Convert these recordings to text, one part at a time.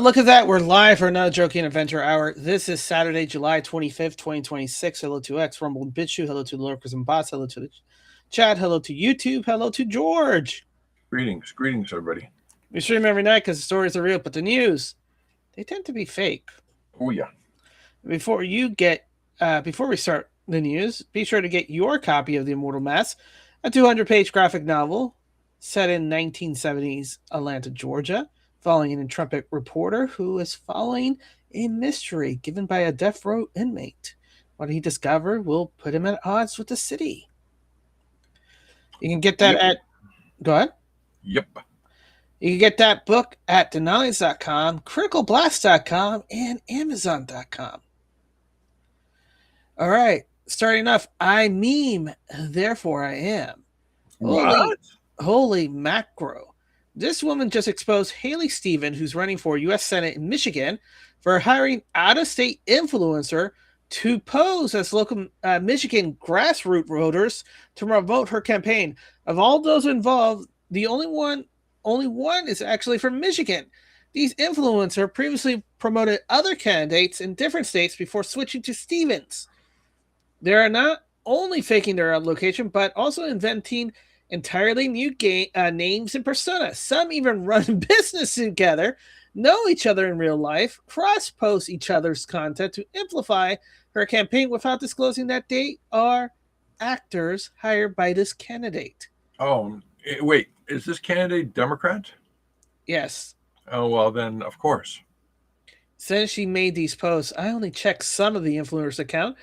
look at that. We're live for another Joking Adventure Hour. This is Saturday, July 25th, 2026. Hello to X, Rumble, and BitChute. Hello to the lurkers and bots. Hello to the chat. Hello to YouTube. Hello to George. Greetings, everybody. We stream every night because the stories are real, but the news, they tend to be fake. Oh, yeah. Before we start the news, be sure to get your copy of The Immortal Mass, a 200-page graphic novel set in 1970s Atlanta, Georgia, following an intrepid reporter who is following a mystery given by a death row inmate. What he discovered will put him at odds with the city. You can get that at... Go ahead. Yep. You can get that book at Dinales.com, CriticalBlast.com, and Amazon.com. All right. Starting off, I meme, therefore I am. What? Holy macro. This woman just exposed Haley Stevens, who's running for U.S. Senate in Michigan, for hiring out-of-state influencer to pose as local Michigan grassroots voters to promote her campaign. Of all those involved, the only one is actually from Michigan. These influencers previously promoted other candidates in different states before switching to Stevens. They are not only faking their location, but also inventing entirely new names and personas. Some even run business together, know each other in real life, cross-post each other's content to amplify her campaign without disclosing that they are actors hired by this candidate. Oh, wait. Is this candidate Democrat? Yes. Oh, well, then, of course. Since she made these posts, I only checked some of the influencer's account,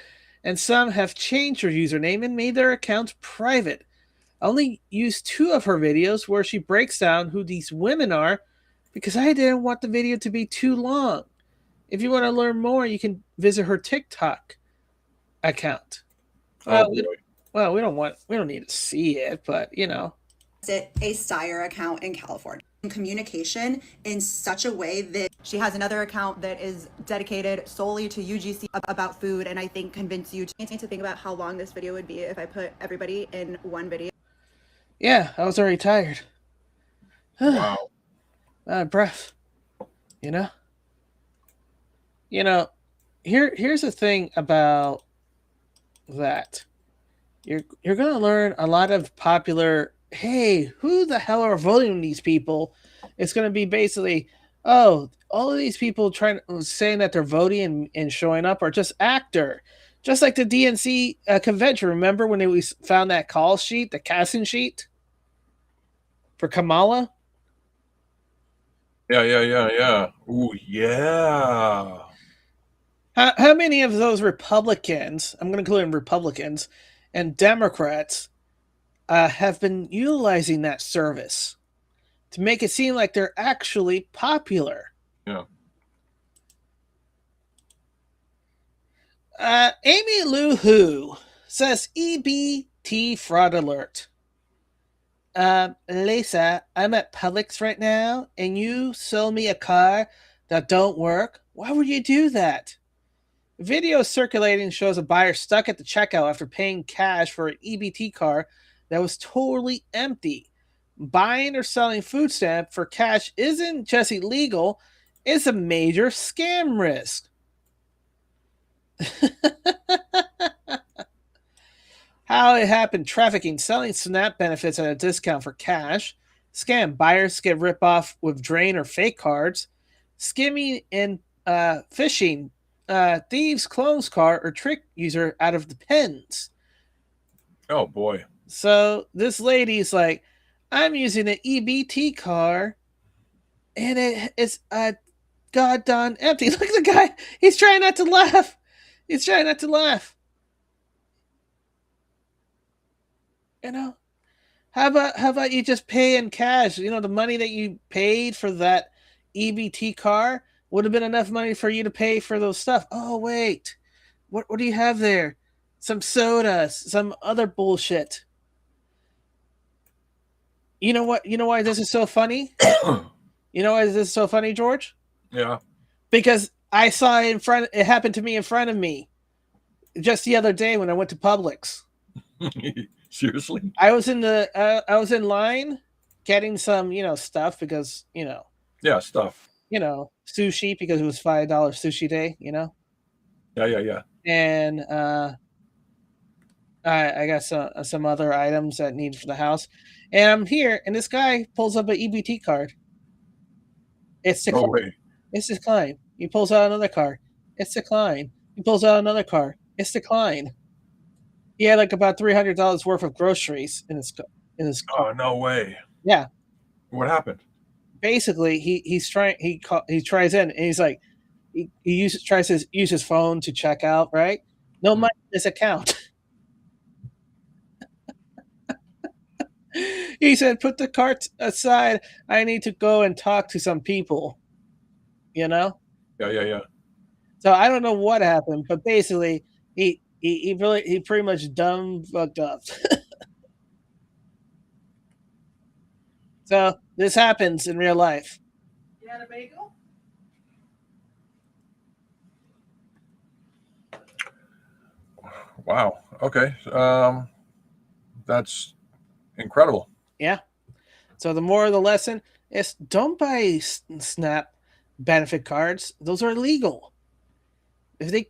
and some have changed their username and made their accounts private. I only used 2 of her videos where she breaks down who these women are because I didn't want the video to be too long. If you want to learn more, you can visit her TikTok account. We don't need to see it, but you know. A Steyr account in California. Communication in such a way that she has another account that is dedicated solely to UGC about food, and I think convince you to think about how long this video would be if I put everybody in one video. Yeah, I was already tired. Wow. Breath. You know, here's the thing about that. You're going to learn a lot of popular, hey, who the hell are voting these people? It's going to be basically, oh, all of these people saying that they're voting and showing up are just actor. Just like the DNC convention. Remember when we found that call sheet, the casting sheet for Kamala? Yeah. Ooh, yeah. How many of those Republicans, I'm going to include Republicans, and Democrats have been utilizing that service to make it seem like they're actually popular? Yeah. Amy Lou Who says EBT fraud alert. Lisa, I'm at Publix right now, and you sold me a car that don't work. Why would you do that? Video circulating shows a buyer stuck at the checkout after paying cash for an EBT car that was totally empty. Buying or selling food stamp for cash isn't just illegal, it's a major scam risk. How it happened: trafficking, selling SNAP benefits at a discount for cash. Scam: buyers get ripped off with drain or fake cards. Skimming and phishing: thieves clones car or trick user out of the pens. Oh, boy. So this lady's like, I'm using an EBT car, and it's goddamn empty. Look at the guy. He's trying not to laugh. You know, how about you just pay in cash? You know, the money that you paid for that EBT car would have been enough money for you to pay for those stuff. Oh wait, what do you have there? Some soda, some other bullshit. You know what? You know why this is so funny? You know why this is so funny, George? Yeah. Because I saw it it happened to me in front of me just the other day when I went to Publix. Seriously? I was in line getting some, stuff because, Yeah, stuff. sushi because it was $5 sushi day, Yeah, yeah, yeah. and I got some other items that need for the house, and I'm here, and this guy pulls up an EBT card. It's No declined. way. It's declined. He pulls out another card. It's declined. He pulls out another card. It's declined. He had like about $300 worth of groceries in his car. Oh, no way. Yeah, What happened? basically he tries in, and he's like he tries to use his phone to check out, right? No money in his account. He said, "Put the cart aside. I need to go and talk to some people." You know. Yeah, yeah, yeah. So I don't know what happened, but basically he pretty much dumb fucked up. So this happens in real life. You had a bagel? Wow. Okay. That's incredible. Yeah. So the moral of the lesson is don't buy SNAP benefit cards. Those are illegal. If they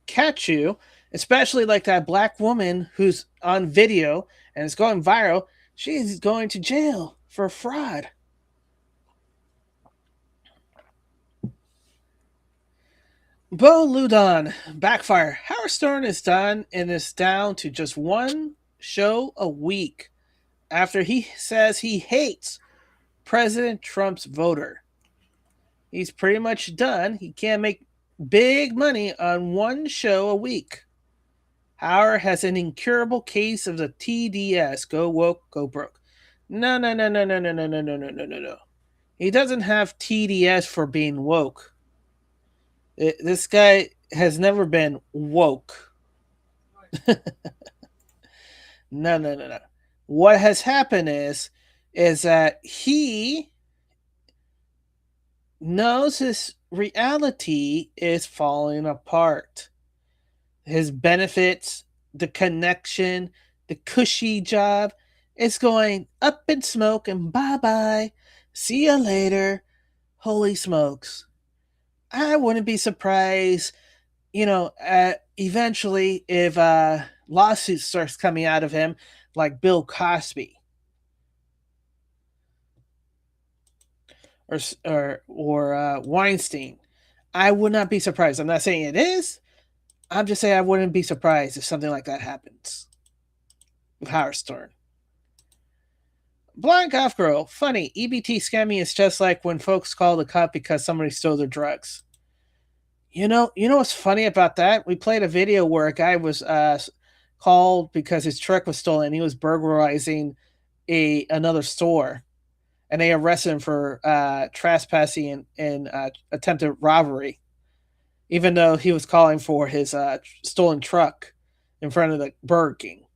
catch you, especially like that black woman who's on video and it's going viral, she's going to jail for fraud. Bo Ludon, backfire. Howard Stern is done and is down to just one show a week after he says he hates President Trump's voter. He's pretty much done. He can't make big money on one show a week. Howard has an incurable case of the TDS, go woke, go broke. No, no, no, no, no, no, no, no, no, no, no, no, no. He doesn't have TDS for being woke. This guy has never been woke. No, no, no, no. What has happened is that he knows his reality is falling apart. His benefits, the connection, the cushy job is going up in smoke and bye-bye. See you later. Holy smokes. I wouldn't be surprised, eventually if lawsuit starts coming out of him like Bill Cosby. Or Weinstein. I would not be surprised. I'm not saying it is. I'm just saying I wouldn't be surprised if something like that happens with Howard Stern. Blind Golf Girl, funny. EBT scamming is just like when folks call the cop because somebody stole their drugs. You know what's funny about that? We played a video where a guy was called because his truck was stolen. He was burglarizing another store, and they arrested him for trespassing and attempted robbery, even though he was calling for his stolen truck in front of the Burger King.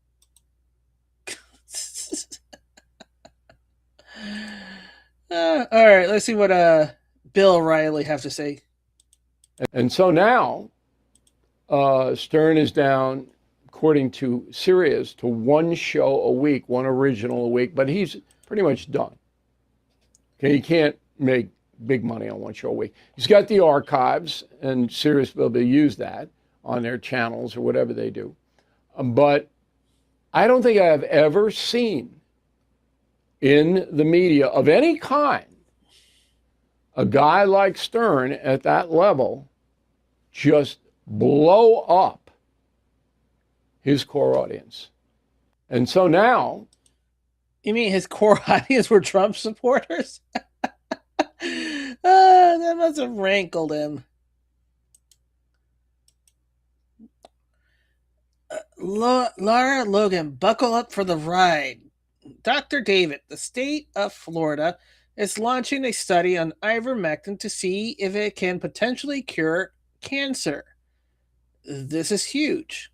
All right, let's see what Bill O'Reilly have to say. And so now Stern is down, according to Sirius, to one show a week, one original a week, but he's pretty much done. Okay, he can't make big money on one show a week. He's got the archives, and Sirius will use that on their channels or whatever they do. But I don't think I have ever seen in the media of any kind a guy like Stern at that level just blow up his core audience. And so now... You mean his core audience were Trump supporters? That must have rankled him. Laura Logan, buckle up for the ride. Dr. David, the state of Florida, is launching a study on ivermectin to see if it can potentially cure cancer. This is huge.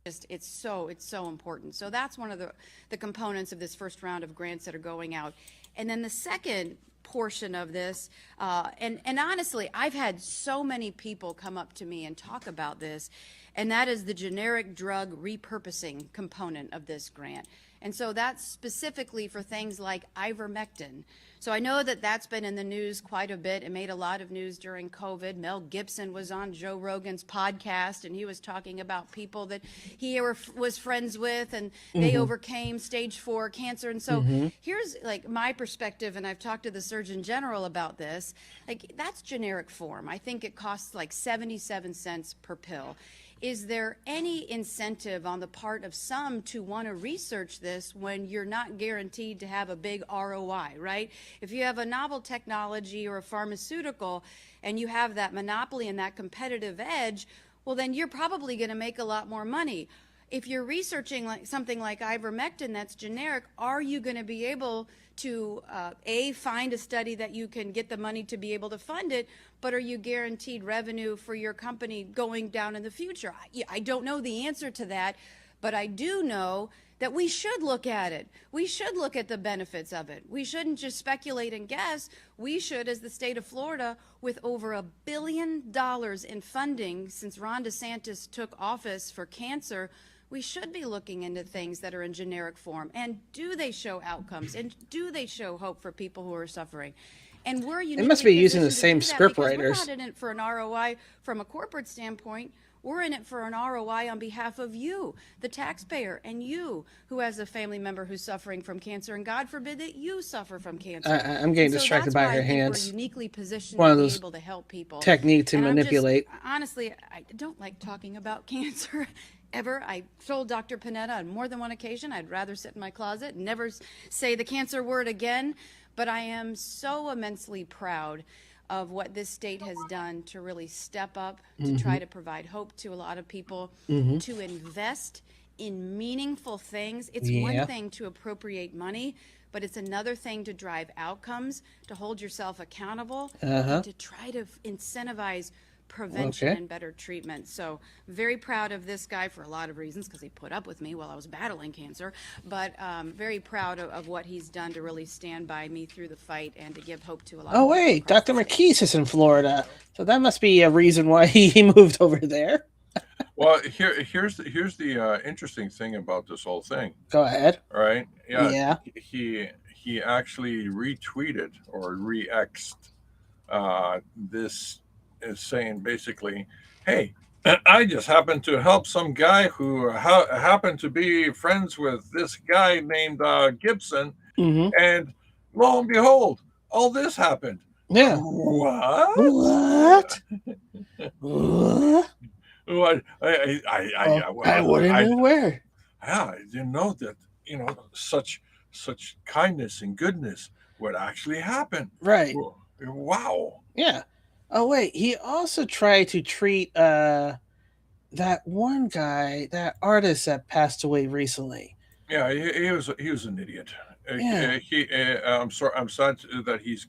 It's so important. So that's one of the components of this first round of grants that are going out. And then the second portion of this, and honestly, I've had so many people come up to me and talk about this, and that is the generic drug repurposing component of this grant. And so that's specifically for things like ivermectin. So I know that that's been in the news quite a bit. It made a lot of news during COVID. Mel Gibson was on Joe Rogan's podcast, and he was talking about people that he was friends with, and they overcame stage 4 cancer. And so here's like my perspective, and I've talked to the Surgeon General about this. Like, that's generic form. I think it costs like 77 cents per pill. Is there any incentive on the part of some to want to research this when you're not guaranteed to have a big ROI, right? If you have a novel technology or a pharmaceutical and you have that monopoly and that competitive edge, well, then you're probably going to make a lot more money. If you're researching like something like ivermectin that's generic, are you going to be able to, find a study that you can get the money to be able to fund it, but are you guaranteed revenue for your company going down in the future? I don't know the answer to that, but I do know that we should look at it. We should look at the benefits of it. We shouldn't just speculate and guess. We should, as the state of Florida, with over $1 billion in funding since Ron DeSantis took office for cancer, we should be looking into things that are in generic form. And do they show outcomes? And do they show hope for people who are suffering? And we're uniquely must be using the positioned to same do that script because writers. we're not in it for an ROI from a corporate standpoint. We're in it for an ROI on behalf of you, the taxpayer, and you who has a family member who's suffering from cancer, and God forbid that you suffer from cancer. I'm getting distracted that's by why her I think hands. We're uniquely positioned One of to be those able to help people. technique to And manipulate. Honestly, I don't like talking about cancer ever. I told Dr. Panetta on more than one occasion I'd rather sit in my closet and never say the cancer word again. But I am so immensely proud of what this state has done to really step up, to try to provide hope to a lot of people, to invest in meaningful things. It's one thing to appropriate money, but it's another thing to drive outcomes, to hold yourself accountable, and to try to incentivize prevention and better treatment. So very proud of this guy for a lot of reasons, because he put up with me while I was battling cancer, but very proud of what he's done to really stand by me through the fight and to give hope to a lot of Oh people wait, across Dr. the state. McKees is in Florida, so that must be a reason why he moved over there. Well, here's the interesting thing about this whole thing. Go ahead. All right. Yeah. Yeah. He actually retweeted or re-xed this, is saying basically, hey, I just happened to help some guy who happened to be friends with this guy named Gibson, and lo and behold, all this happened. Yeah. What? What? What? I wouldn't know where. Yeah, I didn't know that. Such kindness and goodness would actually happen. Right. Wow. Yeah. Oh wait, he also tried to treat that one guy, that artist that passed away recently. Yeah, he was an idiot. Yeah. I'm sorry. I'm sad that he's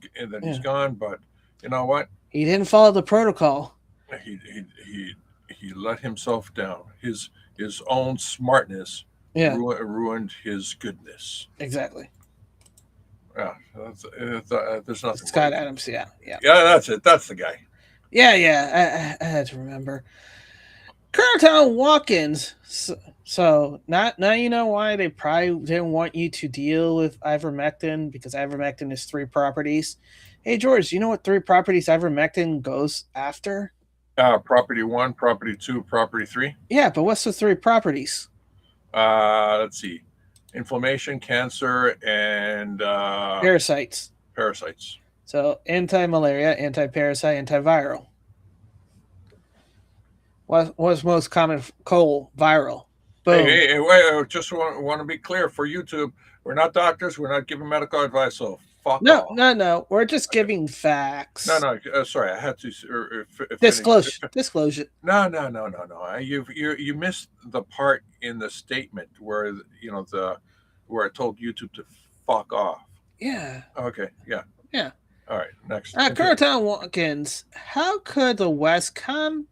gone, but you know what? He didn't follow the protocol. He let himself down. His own smartness ruined his goodness. Exactly. Yeah, there's nothing. Scott Adams. Yeah. That's it. That's the guy. Yeah. I had to remember. Colonel Watkins. So now you know why they probably didn't want you to deal with ivermectin, because ivermectin is 3 properties. Hey George, you know what 3 properties ivermectin goes after? Property 1, property 2, property 3. Yeah, but what's the 3 properties? Let's see. Inflammation, cancer, and Parasites. So anti-malaria, anti-parasite, antiviral. What's most common? Cold, viral. Boom. Hey, wait, just want to be clear for YouTube. We're not doctors. We're not giving medical advice. So fuck off. No. We're just giving facts. No. Sorry, I had to disclosure. No. You missed the part in the statement where where I told YouTube to fuck off. Yeah. Okay. Yeah. All right. Next. Colonel Watkins, how could the West come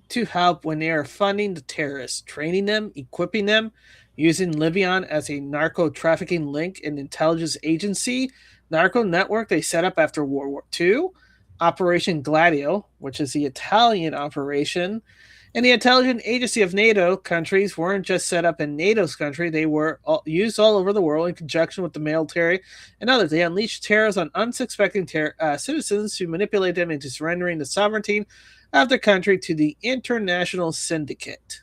to help when they are funding the terrorists, training them, equipping them, using Libyan as a narco trafficking link and intelligence agency, narco network they set up after World War II, Operation Gladio, which is the Italian operation, And the intelligence agency of NATO countries weren't just set up in NATO's country, they were used all over the world in conjunction with the military and others. They unleashed terrors on unsuspecting citizens who manipulated them into surrendering the sovereignty of their country to the international syndicate.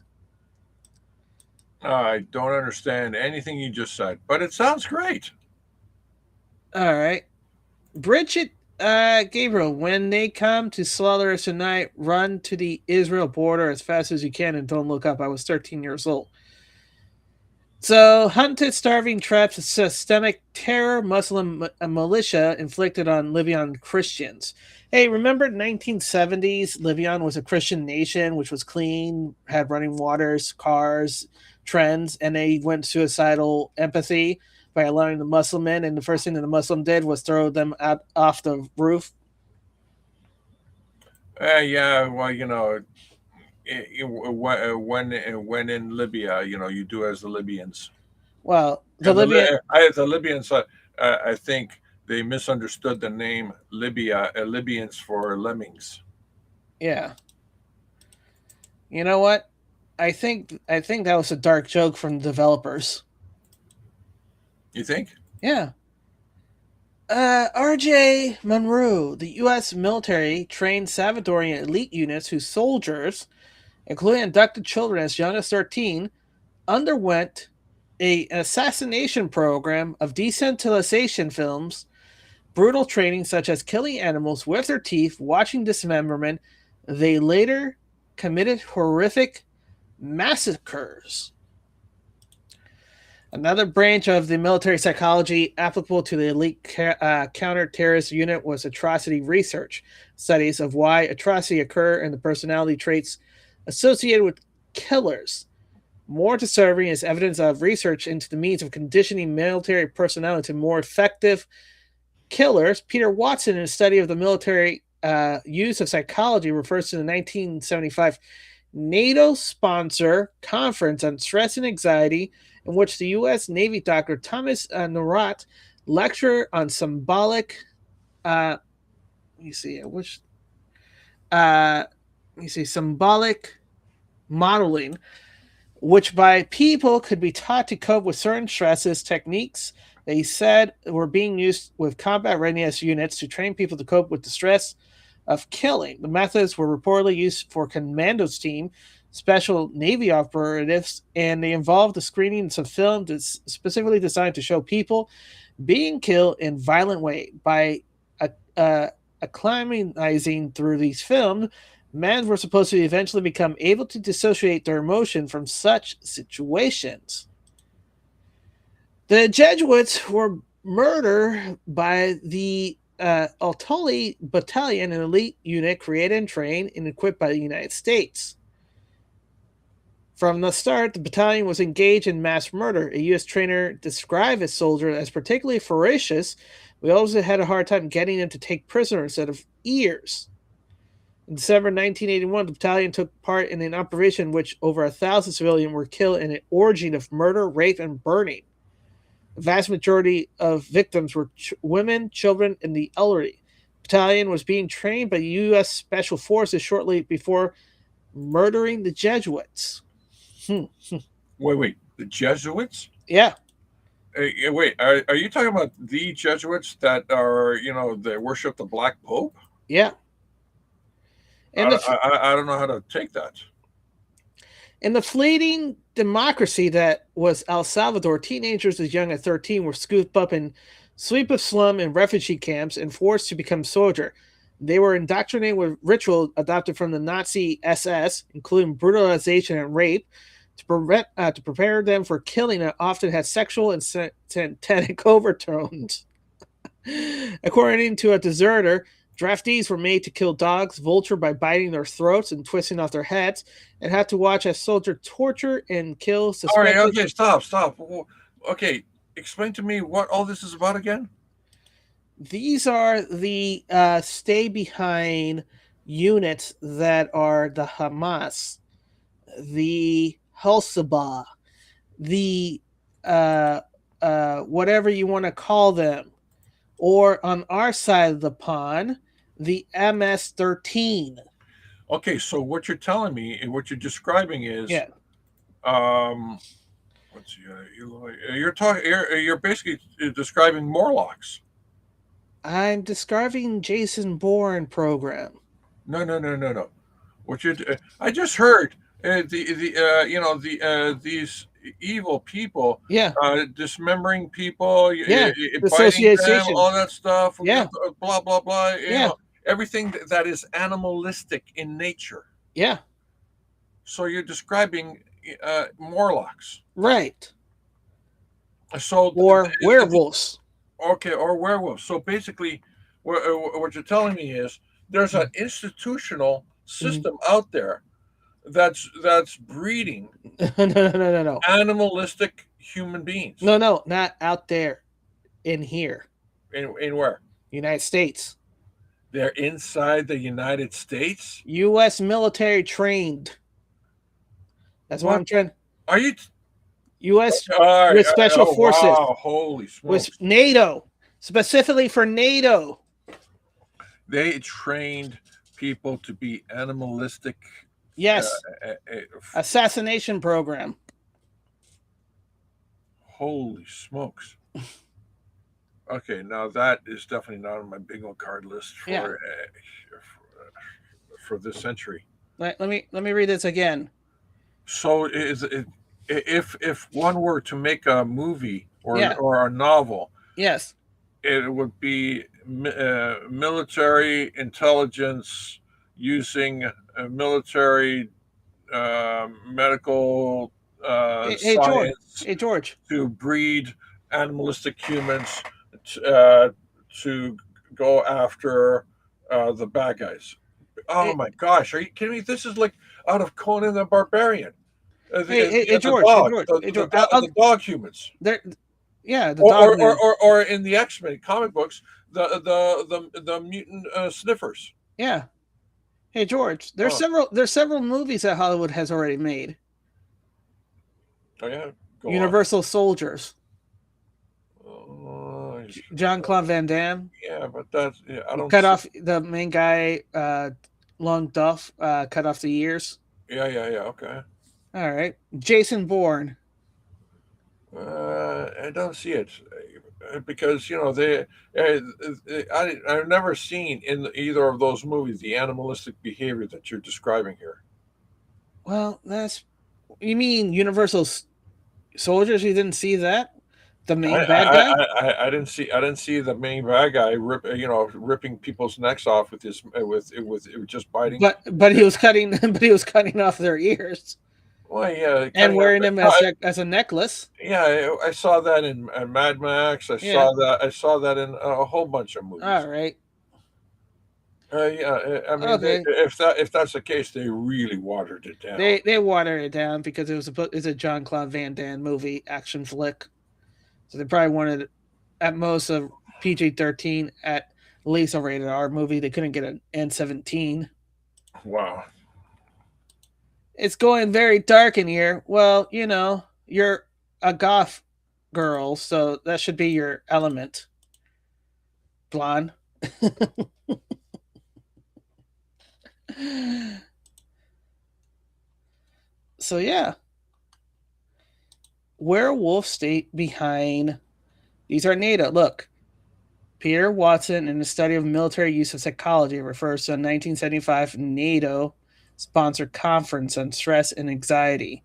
I don't understand anything you just said, but it sounds great. All right. Bridget Gabriel, when they come to slaughter us tonight, run to the Israel border as fast as you can and don't look up. I was 13 years old. So, hunted, starving, traps, systemic terror, Muslim militia inflicted on Libyan Christians. Hey, remember 1970s? Libyan was a Christian nation, which was clean, had running waters, cars, trends, and they went suicidal empathy by allowing the Muslim in. And the first thing that the Muslim did was throw them out off the roof. Yeah, well, when in Libya, you do as the Libyans. Well, the And Libyan, the Libyans, I think they misunderstood the name Libya, Libyans for lemmings. yeah. You know what? I think that was a dark joke from the developers. You think? Yeah. R.J. Monroe, the U.S. military trained Salvadorian elite units whose soldiers, including abducted children as young as 13, underwent an assassination program of desensitization films, brutal training such as killing animals with their teeth, watching dismemberment. They later committed horrific massacres. Another branch of the military psychology applicable to the elite counter-terrorist unit was atrocity research, studies of why atrocity occur and the personality traits associated with killers. More disturbing is evidence of research into the means of conditioning military personnel into more effective killers. Peter Watson, in a study of the military use of psychology, refers to the 1975 NATO sponsor conference on stress and anxiety, in which the U.S. Navy Dr. Thomas Narat lectured on symbolic. Symbolic modeling, which by people could be taught to cope with certain stresses. Techniques they said were being used with combat readiness units to train people to cope with the stress of killing. The methods were reportedly used for commandos team, special Navy operatives, and they involved the screening of film that's specifically designed to show people being killed in violent way. By acclimatizing through these films, men were supposed to eventually become able to dissociate their emotion from such situations. The Jesuits were murdered by the Altoli Battalion, an elite unit created and trained and equipped by the United States. From the start, the battalion was engaged in mass murder. A U.S. trainer described his soldiers as particularly ferocious. We also had a hard time getting them to take prisoners instead of ears. In December 1981, the battalion took part in an operation in which over 1,000 civilians were killed in an orgy of murder, rape, and burning. The vast majority of victims were women, children, and the elderly. The battalion was being trained by the U.S. Special Forces shortly before murdering the Jesuits. Wait, the Jesuits? Yeah. Wait, are you talking about the Jesuits that are, they worship the Black Pope? Yeah. And I don't know how to take that. In the fleeting democracy that was El Salvador, teenagers as young as 13 were scooped up in sweep of slum and refugee camps and forced to become soldier. They were indoctrinated with rituals adopted from the Nazi SS, including brutalization and rape, to prepare them for killing that often had sexual and satanic overtones. According to a deserter, draftees were made to kill dogs, vulture by biting their throats and twisting off their heads, and had to watch as soldiers torture and kill suspected... All right, okay, stop. Okay, explain to me what all this is about again. These are the stay-behind units that are the Hamas, the Hezbollah, the whatever you want to call them, or on our side of the pond, the MS-13. Okay, so what you're telling me and what you're describing is, Yeah. let's see, you're talking, you're basically describing Morlocks. I'm describing Jason Bourne program. No, no, no, no, no. What you? I just heard these evil people, Yeah. dismembering people, Yeah. biting them, Association. all that stuff. Yeah. Blah blah blah. Yeah. Everything that is animalistic in nature. Yeah. So you're describing Morlocks. Right. So Or werewolves. okay, or werewolves. So basically, what you're telling me is there's an institutional system out there that's breeding No. animalistic human beings. No, not out there. In here. In where? United States. They're inside the United States. U.S. military trained. That's what I'm trying. Are you? U.S. All right, with special forces. Wow, holy smokes! With NATO, specifically for NATO. They trained people to be animalistic. Yes. Assassination program. Holy smokes! Okay, now that is definitely not on my bingo card list for this century. Let me read this again. So if one were to make a movie or a novel, yes, it would be military intelligence using military medical science George, to breed animalistic humans to go after the bad guys. Oh my gosh, are you kidding me? This is like out of Conan the Barbarian. The dog humans. Yeah, the dog or in the X-Men comic books, the mutant sniffers. Yeah. Hey George, there's several movies that Hollywood has already made. Oh yeah. Universal Soldiers. Jean-Claude Van Damme. Yeah, but that's I don't cut off the main guy, Long Duff, cut off the ears. Yeah, okay. All right. Jason Bourne. I don't see it because I've never seen in either of those movies the animalistic behavior that you're describing here. Well, you mean Universal Soldiers? You didn't see that? The main bad guy? I didn't see the main bad guy ripping people's necks off with just biting. But he was cutting off their ears. Well, yeah, and wearing them as a necklace. Yeah, I saw that in Mad Max. I saw that in a whole bunch of movies. All right. Yeah, I mean, okay. If that's the case, they really watered it down. They watered it down because it's a Jean-Claude Van Damme movie, action flick. So they probably wanted at most a PG-13, at least a rated R movie. They couldn't get an N-17. Wow. It's going very dark in here. Well, you're a goth girl, so that should be your element. Blonde. So yeah. Werewolf state behind these are NATO. Look, Peter Watson in the study of military use of psychology refers to a 1975 NATO sponsored conference on stress and anxiety.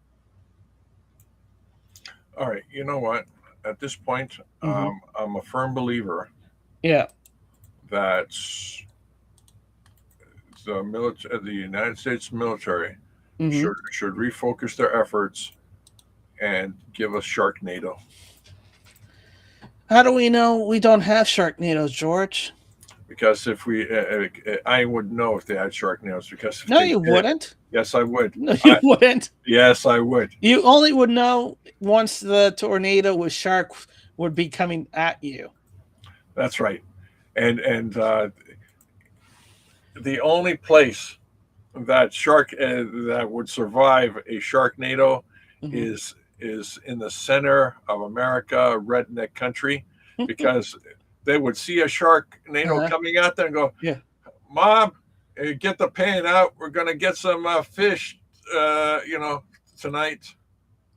All right, you know what? At this point, I'm a firm believer. Yeah. That the United States military should refocus their efforts and give us Sharknado. How do we know we don't have Sharknadoes, George? Because if we, I would know if they had Sharknadoes. Because no, you wouldn't. Yes, I would. No, you wouldn't. Yes, I would. You only would know once the tornado with shark would be coming at you. That's right, and the only place that that would survive a Sharknado is in the center of America, redneck country, because they would see a Sharknado coming out there and go, yeah, Mom, get the paint out. We're gonna get some fish, tonight.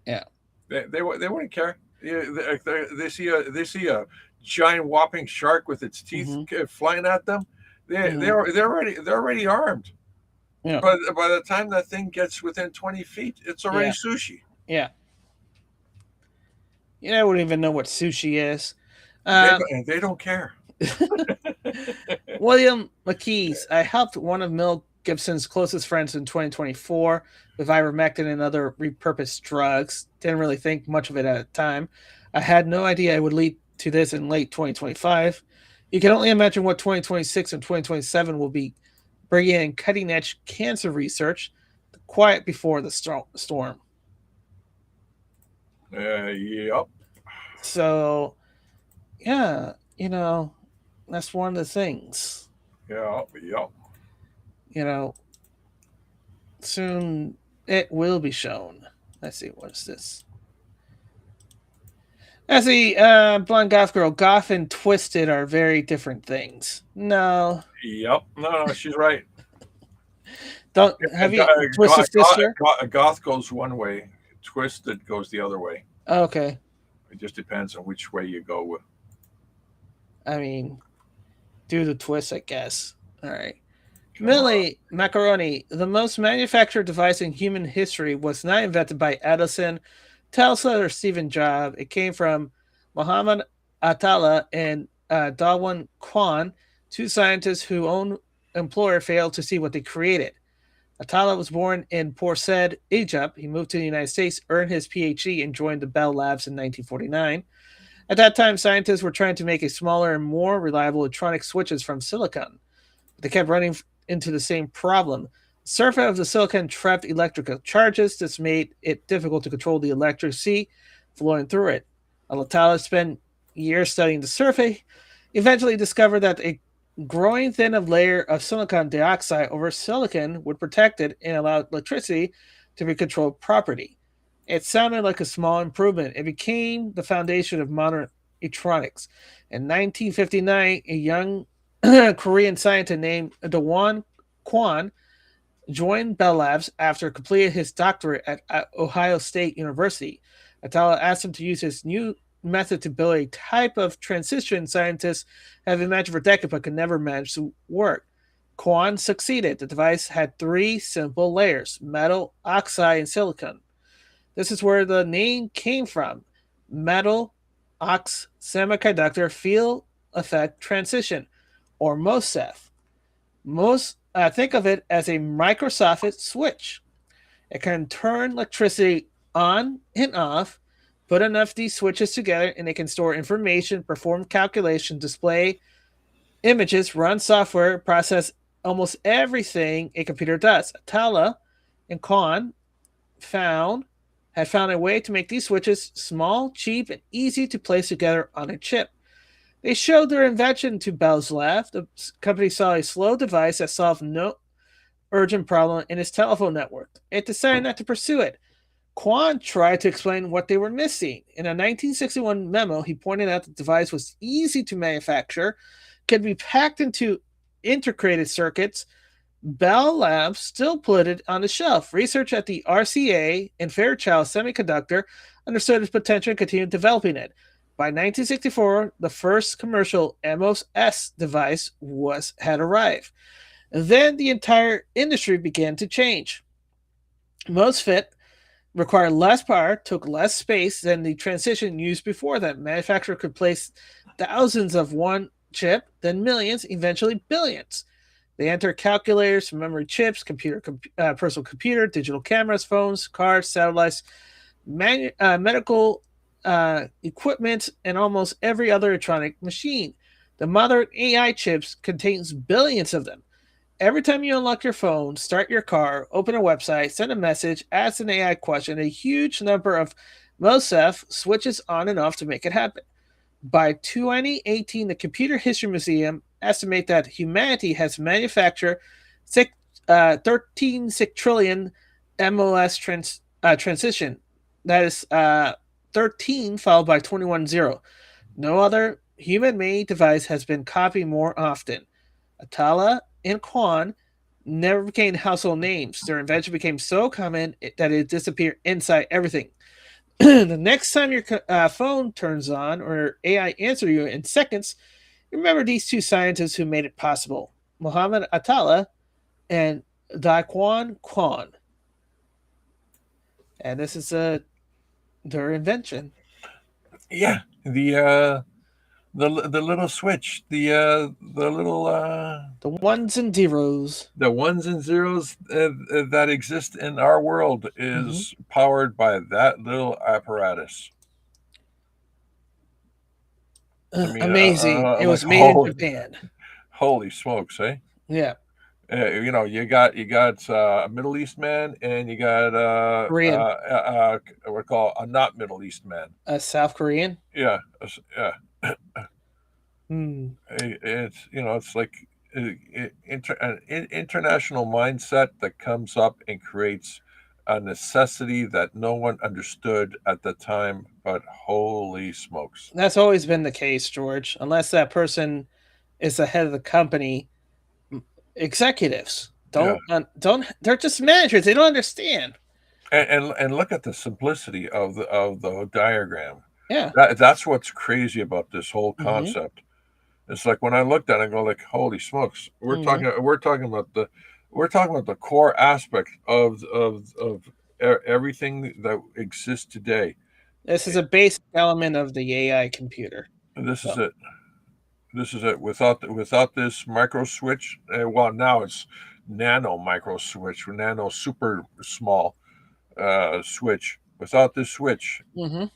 Yeah. They wouldn't care. They see a giant whopping shark with its teeth flying at them. They're already armed. Yeah. But by the time that thing gets within 20 feet, it's already sushi. Yeah. I wouldn't even know what sushi is. They don't care. William McKees. I helped one of Mel Gibson's closest friends in 2024 with ivermectin and other repurposed drugs. Didn't really think much of it at the time. I had no idea it would lead to this in late 2025. You can only imagine what 2026 and 2027 will be bringing in cutting-edge cancer research, quiet before the storm. Yep. So, yeah, that's one of the things. Yep. Soon it will be shown. Let's see, what is this? As the blonde goth girl, goth and twisted are very different things. No. Yep. No, she's right. Have you Twisted Sister? Goth goes one way, twisted goes the other way. Okay. It just depends on which way you go with. I mean, do the twist, I guess. All right. Millie Macaroni, the most manufactured device in human history, was not invented by Edison, Tesla, or Stephen Jobs. It came from Muhammad Atala and Dawon Kwan, two scientists whose own employer failed to see what they created. Atala was born in Port Said, Egypt. He moved to the United States, earned his PhD, and joined the Bell Labs in 1949. At that time, scientists were trying to make a smaller and more reliable electronic switches from silicon. They kept running into the same problem. The surface of the silicon trapped electrical charges. This made it difficult to control the electricity flowing through it. Atala spent years studying the surface, eventually discovered that a growing thin layer of silicon dioxide over silicon would protect it and allow electricity to be controlled properly. It sounded like a small improvement. It became the foundation of modern electronics. In 1959, a young Korean scientist named Dawon Kwan joined Bell Labs after completing his doctorate at Ohio State University. Atala asked him to use his new method to build a type of transition scientists have imagined for decades but could never manage to work. Kwan succeeded. The device had three simple layers: metal, oxide, and silicon. This is where the name came from: metal ox semiconductor field effect transition, or MOSFET. Think of it as a microsocket switch. It can turn electricity on and off, put enough of these switches together, and it can store information, perform calculations, display images, run software, process almost everything a computer does. Atala and Kwan had found a way to make these switches small, cheap, and easy to place together on a chip. They showed their invention to Bell's Lab. The company saw a slow device that solved no urgent problem in its telephone network. It decided not to pursue it. Kwan tried to explain what they were missing. In a 1961 memo, he pointed out the device was easy to manufacture, could be packed into integrated circuits. Bell Labs still put it on the shelf. Research at the RCA and Fairchild Semiconductor understood its potential and continued developing it. By 1964, the first commercial MOS device had arrived. Then the entire industry began to change. MOSFET required less power, took less space than the transition used before them. Manufacturer could place thousands of one chip, then millions, eventually billions. They enter calculators, memory chips, personal computer, digital cameras, phones, cars, satellites, medical equipment, and almost every other electronic machine. The modern AI chips contains billions of them. Every time you unlock your phone, start your car, open a website, send a message, ask an AI question, a huge number of MOSFET switches on and off to make it happen. By 2018, the Computer History Museum estimate that humanity has manufactured 13 trillion MOS transition. That is 13 followed by 21 0. No other human-made device has been copied more often. Atala and Kwan never became household names. Their invention became so common that it disappeared inside everything. The next time your phone turns on or AI answer you in seconds, remember these two scientists who made it possible: Muhammad Atala and Daquan Quan. And this is their invention. Yeah, the little switch, the little The ones and zeros. the ones and zeros that exist in our world is powered by that little apparatus. I mean, Amazing. It like was made in Japan. holy smokes, eh? Yeah. You got a Middle East man, and you got Korean. what we call a not Middle East man. A South Korean. Yeah, yeah. Hmm. It's it's like an international mindset that comes up and creates a necessity that no one understood at the time. But holy smokes! That's always been the case, George. Unless that person is the head of the company, executives Yeah, don't. They're just managers. They don't understand. and look at the simplicity of the diagram. Yeah. That's what's crazy about this whole Mm-hmm. concept. It's like when I looked at it, I go like, "Holy smokes!" We're talking about the core aspect of everything that exists today. This is a basic element of the AI computer. This is So, it. This is it. Without this micro switch, well, now it's nano micro switch, nano super small switch. Without this switch, mm-hmm.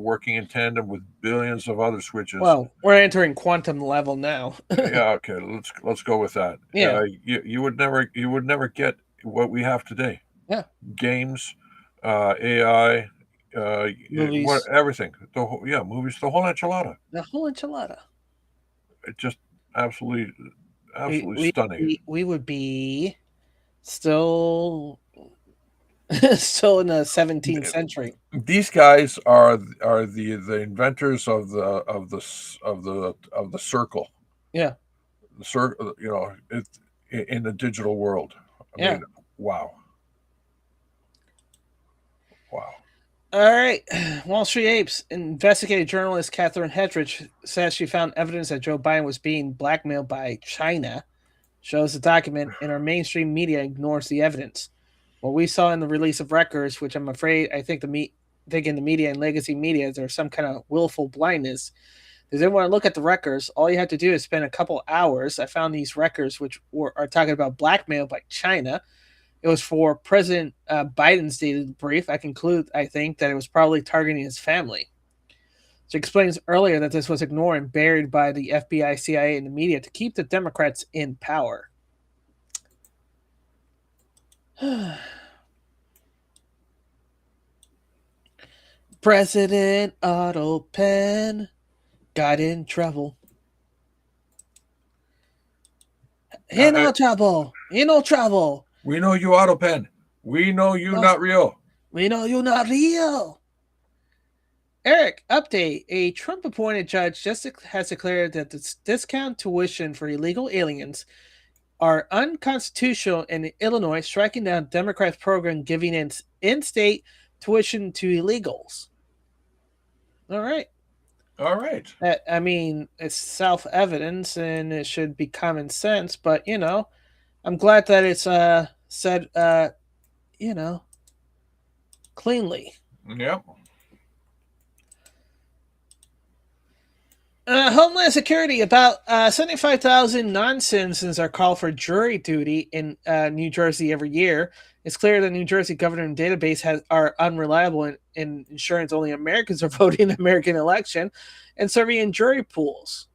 working in tandem with billions of other switches. Well, we're entering quantum level now. Yeah, okay. Let's go with that. Yeah. You would never get what we have today. Yeah. Games, AI, Movies. everything. Movies. The whole enchilada. The whole enchilada. It just absolutely stunning. We would be still still in the 17th century. These guys are the inventors of the circle. Yeah. The circle, in the digital world. I mean, wow. All right. Wall Street Apes. Investigative journalist Catherine Hedrich says she found evidence that Joe Biden was being blackmailed by China. Shows the document, and our mainstream media ignores the evidence. What we saw in the release of records, which I'm afraid I think in the media and legacy media there's some kind of willful blindness. Because they want to look at the records. All you have to do is spend a couple hours. I found these records which are talking about blackmail by China. It was for President Biden's dated brief. I think that it was probably targeting his family. She explains earlier that this was ignored and buried by the FBI, CIA, and the media to keep the Democrats in power. President Otto Penn got in trouble. In no trouble. In no trouble. We know you, Otto Penn. We know you not real. We know you not real. Eric, update. A Trump-appointed judge just has declared that the discount tuition for illegal aliens are unconstitutional in Illinois, striking down Democrats' program giving in-state tuition to illegals. All right. I mean, it's self-evident and it should be common sense, but, I'm glad that it's said, cleanly. Yep. Homeland Security, about 75,000 non-citizens are called for jury duty in New Jersey every year. It's clear the New Jersey government database are unreliable in ensuring only Americans are voting in the American election and serving in jury pools.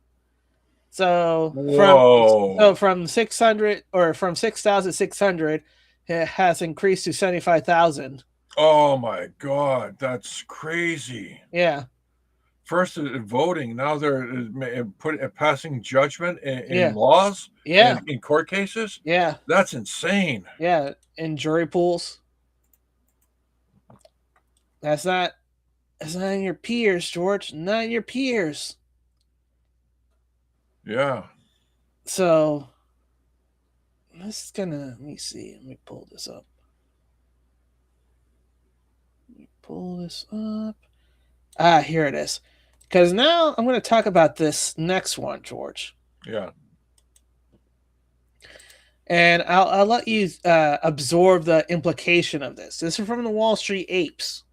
So from 600 or from 6,600, it has increased to 75,000. Oh my God, that's crazy. Yeah. First voting, now they're passing judgment in laws, in court cases. Yeah, that's insane. Yeah, in jury pools. That's not in your peers, George. Not in your peers. Yeah. So, this is gonna. Let me see. Let me pull this up. Pull this up. Here it is. Because now I'm going to talk about this next one, George. Yeah. And I'll let you absorb the implication of this. This is from the Wall Street Apes.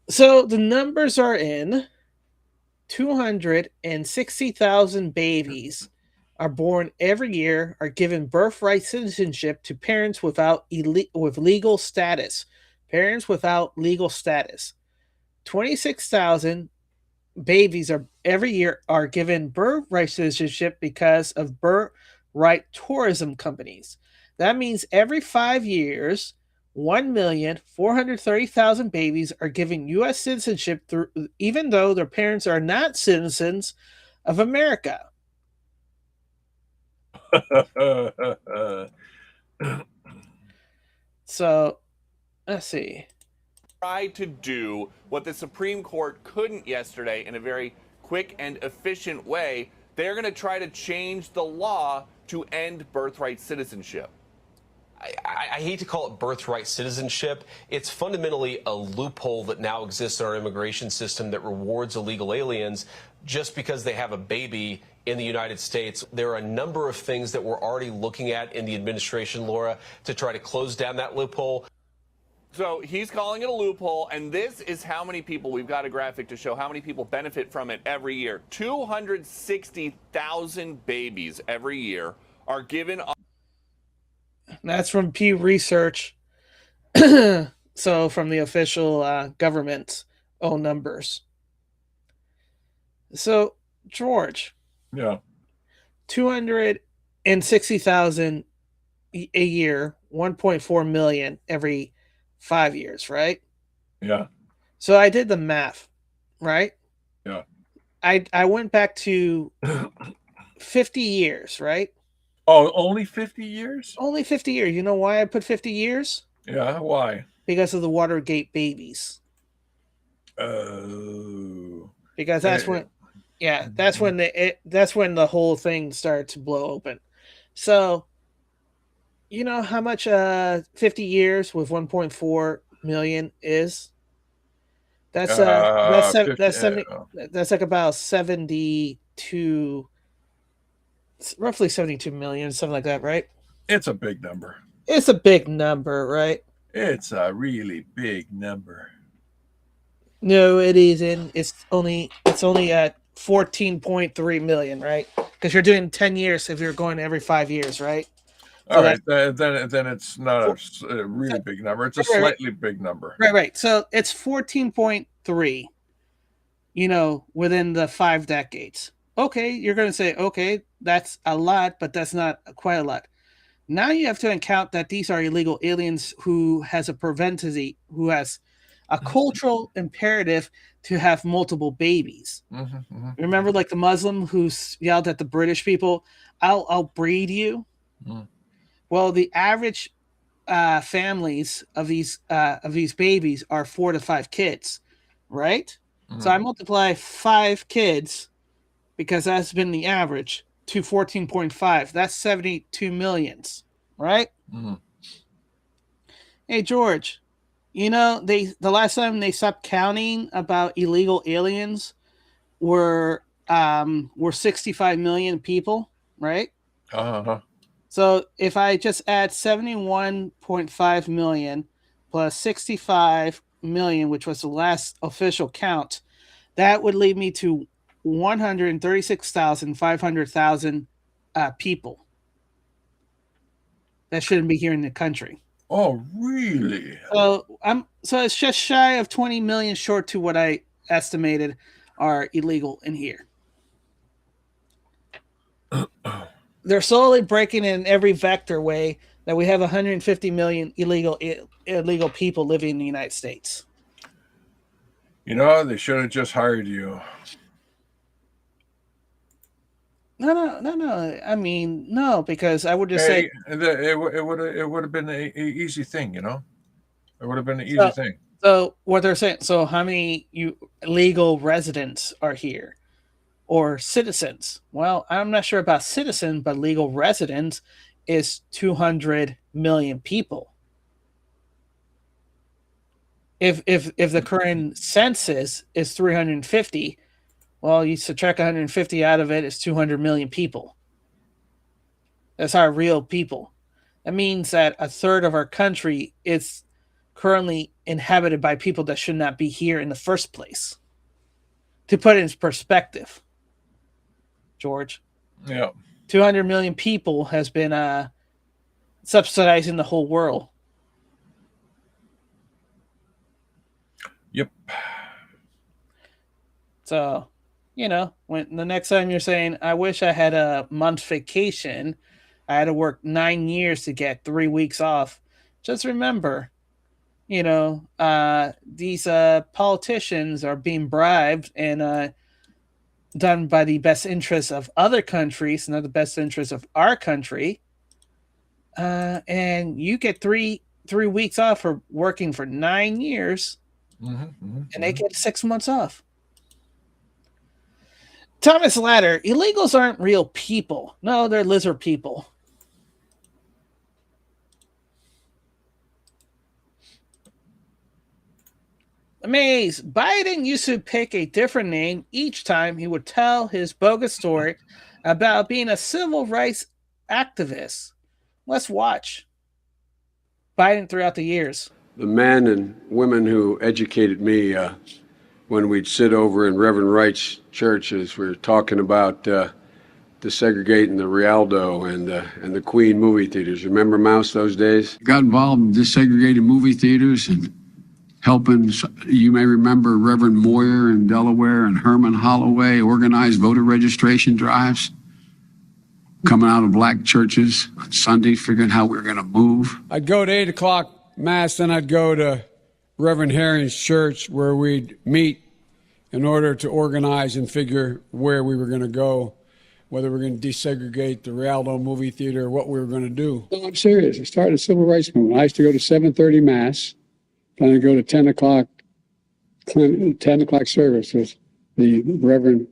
So the numbers are in 260,000 babies are born every year, are given birthright citizenship to parents with legal status. Parents without legal status. 26,000 babies are every year are given birthright citizenship because of birthright tourism companies. That means every 5 years, 1,430,000 babies are given U.S. citizenship through, even though their parents are not citizens of America. So, let's see. Tried to do what the Supreme Court couldn't yesterday in a very quick and efficient way. They're going to try to change the law to end birthright citizenship. I hate to call it birthright citizenship. It's fundamentally a loophole that now exists in our immigration system that rewards illegal aliens just because they have a baby in the United States. There are a number of things that we're already looking at in the administration, Laura, to try to close down that loophole. So he's calling it a loophole, and this is how many people, we've got a graphic to show how many people benefit from it every year. 260,000 babies every year are given. That's from Pew Research. So from the official government's own numbers. So, George. Yeah. 260,000 a year, 1.4 million every 5 years, right? Yeah. So I did the math, right? Yeah. I went back to 50 years, right? Oh, only 50 years? Only 50 years. You know why I put 50 years? Yeah, why? Because of the Watergate babies. Oh. Because that's when, yeah, that's when the whole thing started to blow open. So, you know how much 50 years with 1.4 million is? That's 50, that's 70, that's like about 72, roughly 72 million, something like that, right? It's a big number. It's a big number, right? It's a really big number. No, it isn't. It's only at 14.3 million, right? Because you're doing 10 years if you're going every 5 years, right? All right, then it's not a really big number. It's a slightly big number. Right. So it's 14.3, within the 5 decades. Okay, you're going to say, okay, that's a lot, but that's not quite a lot. Now you have to account that these are illegal aliens who has a cultural imperative to have multiple babies. Remember, like the Muslim who yelled at the British people, "I'll breed you." Well, the average families of these babies are 4 to 5 kids, right? So I multiply 5 kids, because that's been the average, to 14.5. That's 72 millions, right? Hey, George, the last time they stopped counting about illegal aliens were 65 million people, right? So if I just add 71.5 million plus 65 million, which was the last official count, that would lead me to 136,500 people that shouldn't be here in the country. Oh, really? So it's just shy of 20 million short to what I estimated are illegal in here. They're slowly breaking in every vector way that we have 150 million illegal people living in the United States. They should have just hired you. No. I mean, no, because I would just say it would have been an easy thing, It would have been an easy thing. So what they're saying. So how many legal residents are here, or citizens? Well, I'm not sure about citizens, but legal residents is 200 million people. If the current census is 350, well, you subtract 150 out of it, it's 200 million people. That's our real people. That means that a third of our country is currently inhabited by people that should not be here in the first place. To put it in perspective, George. Yeah. 200 million people has been subsidizing the whole world. Yep. So, when the next time you're saying, I wish I had a month vacation, I had to work 9 years to get 3 weeks off. Just remember, these politicians are being bribed and done by the best interests of other countries, not the best interests of our country. And you get three weeks off for working for 9 years, and they get 6 months off. Thomas Latter, illegals aren't real people. No, they're lizard people. Maze, Biden used to pick a different name each time he would tell his bogus story about being a civil rights activist. Let's watch Biden throughout the years. The men and women who educated me when we'd sit over in Reverend Wright's church as we were talking about desegregating the Rialto and the Queen movie theaters. Remember, Mouse, those days? Got involved in desegregating movie theaters and helping. You may remember Reverend Moyer in Delaware and Herman Holloway organized voter registration drives, coming out of black churches on Sunday, figuring how we were going to move. I'd go to 8 o'clock Mass, then I'd go to Reverend Herring's church where we'd meet in order to organize and figure where we were going to go, whether we were going to desegregate the Rialto movie theater or what we were going to do. No, I'm serious. I started a civil rights movement. I used to go to 7:30 Mass, then I'd go to 10 o'clock service with the Reverend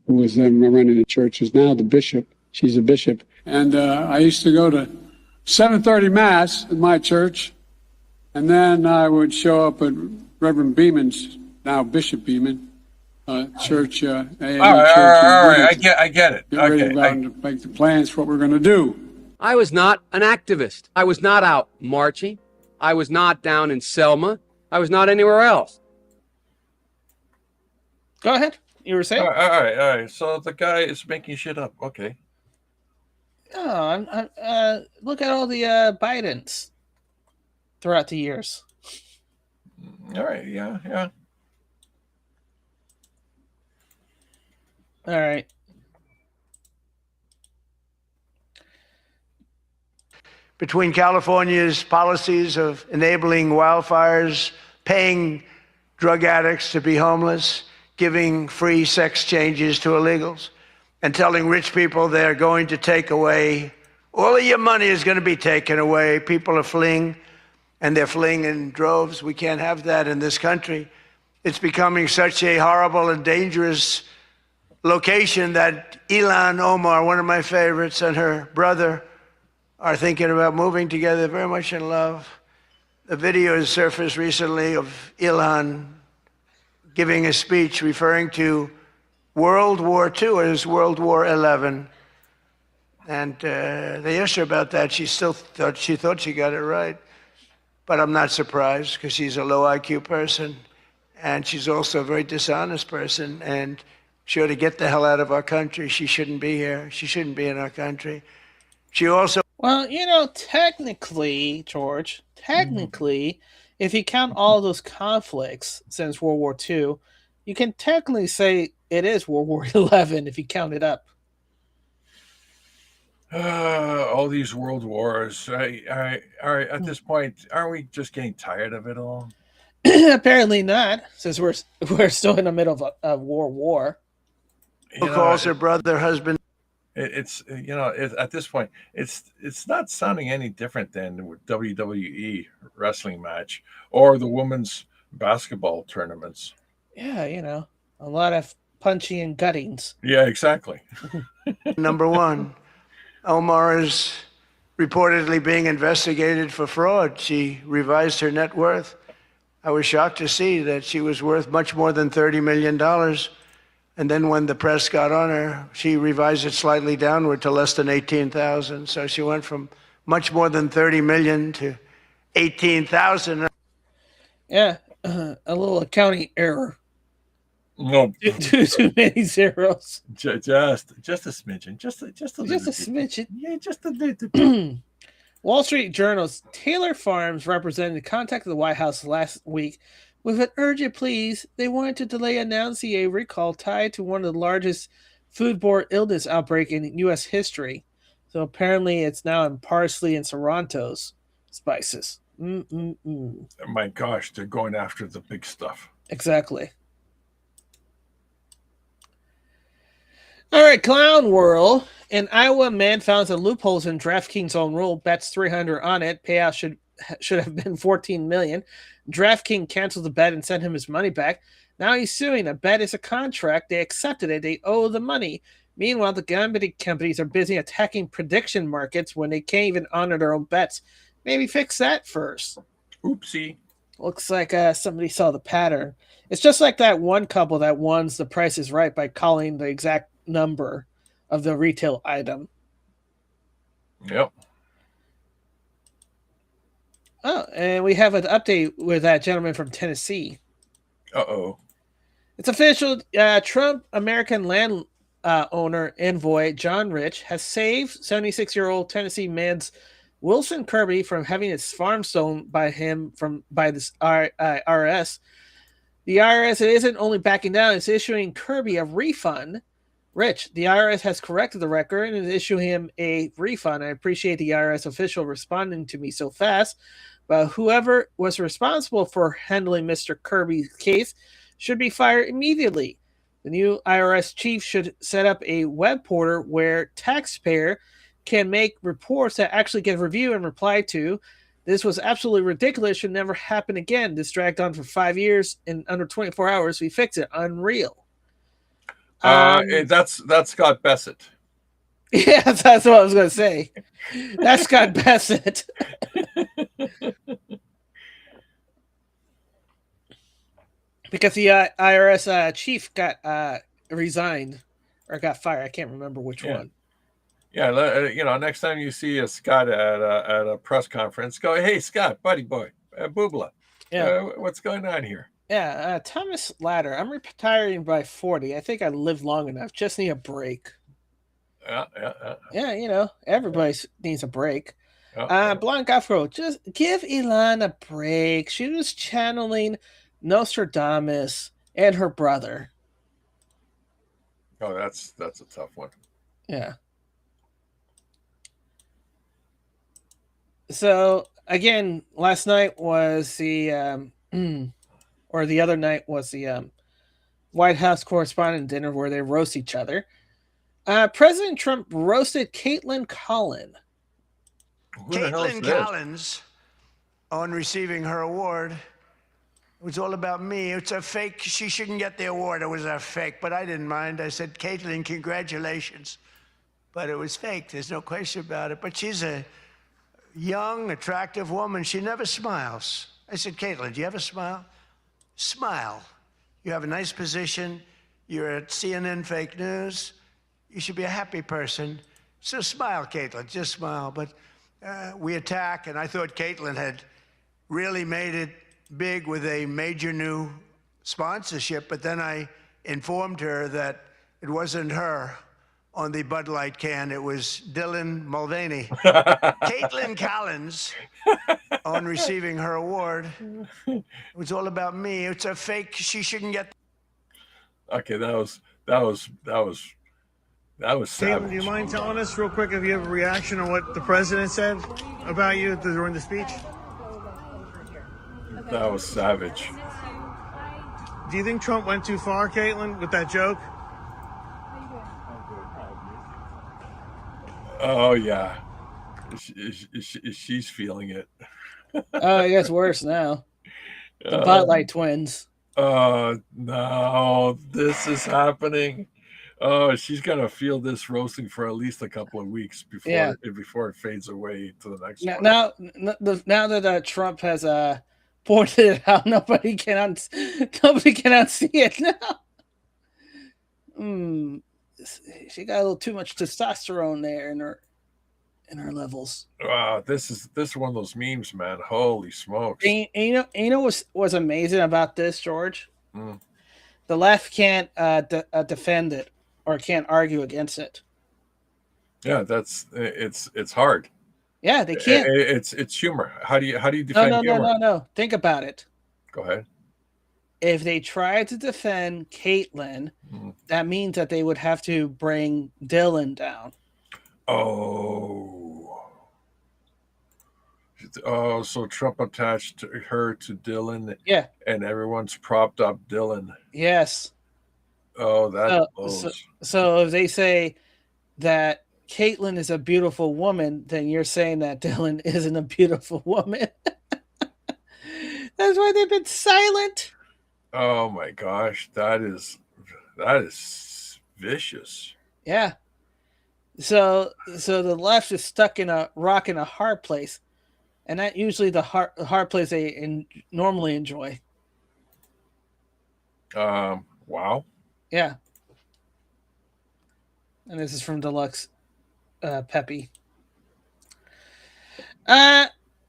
who was then running the church, is now the bishop. She's a bishop. And I used to go to 7:30 Mass at my church, and then I would show up at Reverend Beeman's, now Bishop Beeman, church. All right. I get it. Get ready to make the plans for what we're going to do. I was not an activist. I was not out marching. I was not down in Selma. I was not anywhere else. Go ahead. You were saying? All right. So the guy is making shit up. Okay. Oh, look at all the Bidens throughout the years. All right. Yeah. All right. Between California's policies of enabling wildfires, paying drug addicts to be homeless, giving free sex changes to illegals, and telling rich people they're going to take away, all of your money is going to be taken away. People are fleeing, and they're fleeing in droves. We can't have that in this country. It's becoming such a horrible and dangerous location that Ilhan Omar, one of my favorites, and her brother are thinking about moving together, very much in love. The video has surfaced recently of Ilhan giving a speech referring to World War II as World War XI. And they asked her about that. She thought she got it right. But I'm not surprised, because she's a low IQ person, and she's also a very dishonest person, and she ought to get the hell out of our country. She shouldn't be here. She shouldn't be in our country. She also... Well, technically, George, if you count all those conflicts since World War II, you can technically say it is World War XI if you count it up. All these world wars. At this point, aren't we just getting tired of it all? Apparently not, since we're still in the middle of a war. calls her brother, husband. It's at this point it's not sounding any different than the WWE wrestling match or the women's basketball tournaments. Yeah, a lot of punching and guttings. Yeah, exactly. Number one, Omar is reportedly being investigated for fraud. She revised her net worth. I was shocked to see that she was worth much more than $30 million. And then when the press got on her, she revised it slightly downward to less than 18,000. So she went from much more than 30 million to 18,000. Yeah, a little accounting error. No, Too many zeros. just a smidgen, just a little bit. Smidgen. Yeah, just a little bit. Wall Street Journal's Taylor Farms representative contacted the White House last week with an urgent pleas. They wanted to delay announcing a recall tied to one of the largest foodborne illness outbreak in U.S. history. So apparently, it's now in parsley and Serranto's spices. My gosh, they're going after the big stuff. Exactly. All right, Clown World. In Iowa, man found some loopholes in DraftKings' own rule. Bets 300 on it. Payout should have been $14 million. DraftKings canceled the bet and sent him his money back. Now he's suing. A bet is a contract. They accepted it. They owe the money. Meanwhile, the gambling companies are busy attacking prediction markets when they can't even honor their own bets. Maybe fix that first. Oopsie. Looks like somebody saw the pattern. It's just like that one couple that won The Price is Right by calling the exact number of the retail item. Yep. Oh, and we have an update with that gentleman from Tennessee. Uh-oh. It's official. Trump American land owner envoy John Rich has saved 76-year-old Tennessee man's Wilson Kirby from having his farm stolen by this IRS. The IRS isn't only backing down; it's issuing Kirby a refund. Rich, the IRS has corrected the record and is issuing him a refund. I appreciate the IRS official responding to me so fast, but whoever was responsible for handling Mr. Kirby's case should be fired immediately. The new IRS chief should set up a web portal where taxpayer can make reports that actually get reviewed and replied to. This was absolutely ridiculous. Should never happen again. This dragged on for 5 years. In under 24 hours, we fixed it. Unreal. That's Scott Bassett. Yeah, that's what I was going to say. That's Scott Bassett. Because the IRS chief got resigned or got fired. I can't remember which one. Yeah, next time you see a Scott at a press conference, go, hey, Scott, buddy boy, Boobla. Yeah. What's going on here? Yeah, Thomas Ladder. I'm retiring by 40. I think I lived long enough. Just need a break. Yeah. Everybody needs a break. Yeah. Blonde Afro, just give Elon a break. She was channeling Nostradamus and her brother. Oh, that's a tough one. Yeah. So again, last night was the or the other night was the White House correspondent dinner where they roast each other. President Trump roasted Caitlin Collins. Caitlin Collins, on receiving her award, it was all about me. It's a fake. She shouldn't get the award. It was a fake, but I didn't mind. I said, Caitlin, congratulations. But it was fake. There's no question about it. But she's a young, attractive woman. She never smiles. I said, Caitlin, do you have a smile? Smile. You have a nice position. You're at CNN Fake News. You should be a happy person. So smile, Caitlin. Just smile. But we attack, and I thought Caitlin had really made it big with a major new sponsorship, but then I informed her that it wasn't her on the Bud Light can. It was Dylan Mulvaney. Caitlin Collins, on receiving her award, it was all about me. It's a fake. She shouldn't get. Okay, that was savage. Caitlin, do you mind telling us real quick if you have a reaction on what the president said about you during the speech? That was savage. Do you think Trump went too far, Caitlin, with that joke? Oh yeah, she's feeling it. Oh, it gets worse now. The Bud Light twins. No, this is happening. Oh, she's gonna feel this roasting for at least a couple of weeks Yeah. before it fades away to the next Now, one. now that Trump has pointed it out, nobody can unsee it now. She got a little too much testosterone there in her levels. Wow, this is one of those memes, man. Holy smokes! And you know what's amazing about this, George? Mm. The left can't defend it or can't argue against it. Yeah, it's hard. Yeah, they can't. It's humor. How do you defend humor? No. Think about it. Go ahead. If they try to defend Caitlyn, that means that they would have to bring Dylan down. Oh, so Trump attached her to Dylan. Yeah. And everyone's propped up Dylan. Yes. Oh, that blows. So if they say that Caitlyn is a beautiful woman, then you're saying that Dylan isn't a beautiful woman. That's why they've been silent. Oh my gosh, that is vicious. Yeah. So the left is stuck in a rock in a hard place, and that usually the hard place they normally enjoy. Wow. Yeah. And this is from Deluxe Peppy.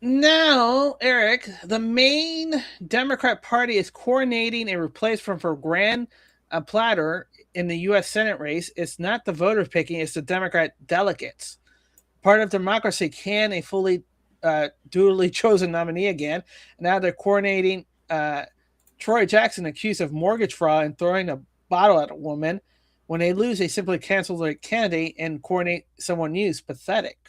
Now, Eric, the main Democrat Party is coordinating a replacement for Grand Platter in the U.S. Senate race. It's not the voters picking, it's the Democrat delegates. Part of democracy can a fully duly chosen nominee again. Now they're coordinating Troy Jackson accused of mortgage fraud and throwing a bottle at a woman. When they lose, they simply cancel their candidate and coordinate someone new. It's pathetic.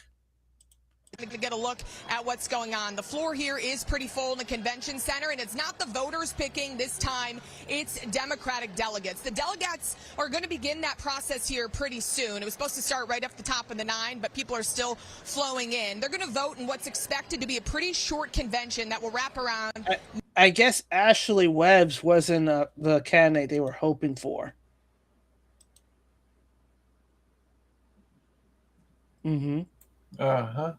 To get a look at what's going on. The floor here is pretty full in the convention center, and it's not the voters picking this time. It's Democratic delegates. The delegates are going to begin that process here pretty soon. It was supposed to start right off the top of the 9, but people are still flowing in. They're going to vote in what's expected to be a pretty short convention that will wrap around. I guess Ashley Webbs wasn't the candidate they were hoping for. Mm-hmm. Uh-huh.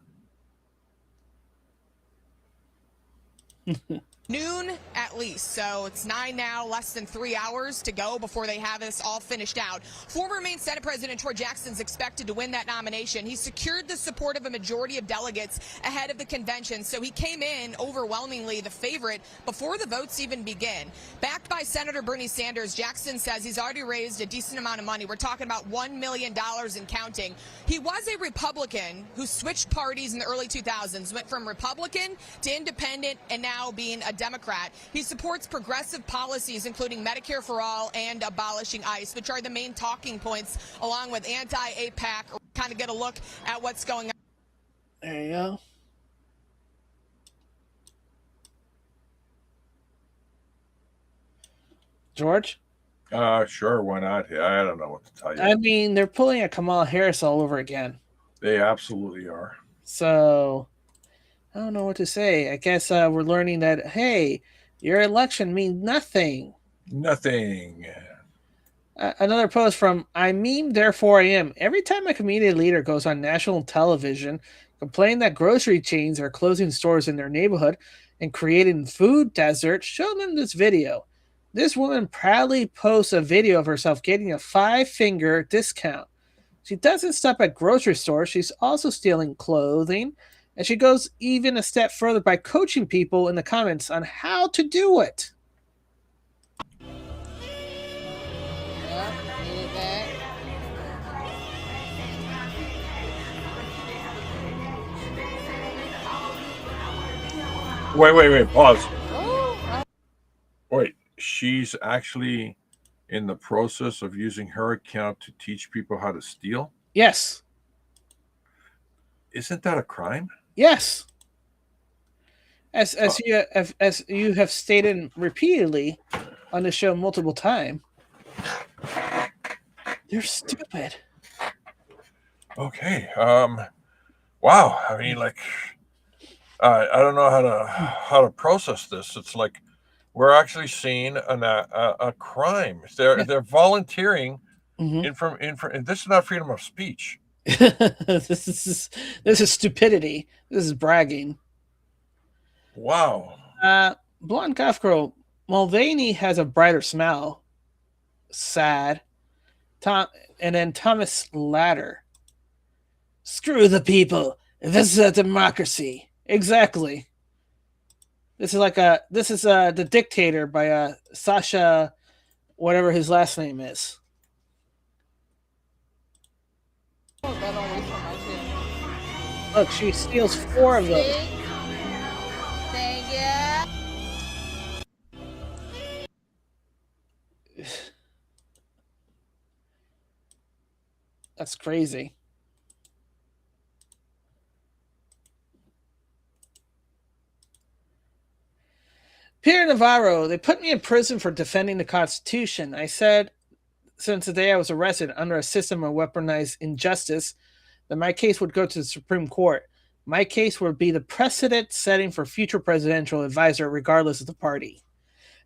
Noon at least, so it's 9 now, less than 3 hours to go before they have this all finished out. Former Maine Senate President Troy Jackson's expected to win that nomination. He secured the support of a majority of delegates ahead of the convention, so he came in overwhelmingly the favorite before the votes even begin. Backed by Senator Bernie Sanders, Jackson says he's already raised a decent amount of money. We're talking about $1 million and counting. He was a Republican who switched parties in the early 2000s, went from Republican to independent, and now being a Democrat. He supports progressive policies, including Medicare for all and abolishing ICE, which are the main talking points, along with anti-APAC. Kind of get a look at what's going on. There you go. George? Sure, why not? Yeah, I don't know what to tell you. I mean, they're pulling a Kamala Harris all over again. They absolutely are. So, I don't know what to say. I guess we're learning that, hey, your election means nothing. Nothing. Another post from I meme, therefore I am. Every time a community leader goes on national television complaining that grocery chains are closing stores in their neighborhood and creating food deserts, show them this video. This woman proudly posts a video of herself getting a 5-finger discount. She doesn't stop at grocery stores. She's also stealing clothing. And she goes even a step further by coaching people in the comments on how to do it. Wait, pause. Wait, she's actually in the process of using her account to teach people how to steal? Yes. Isn't that a crime? Yes. As you have stated repeatedly on the show multiple times, they're stupid. Okay. Wow. I mean, like, I don't know how to process this. It's like we're actually seeing a crime. They're volunteering This is not freedom of speech. this is stupidity. This is bragging. Wow. Blonde Goth Girl, Mulvaney has a brighter smile. Sad. And then Thomas Ladder. Screw the people. This is a democracy. Exactly. This is The Dictator by Sasha, whatever his last name is. Look, she steals 4 of those. Thank you. That's crazy. Peter Navarro, they put me in prison for defending the Constitution. I said since the day I was arrested under a system of weaponized injustice that my case would go to the Supreme Court. My case would be the precedent setting for future presidential advisor regardless of the party.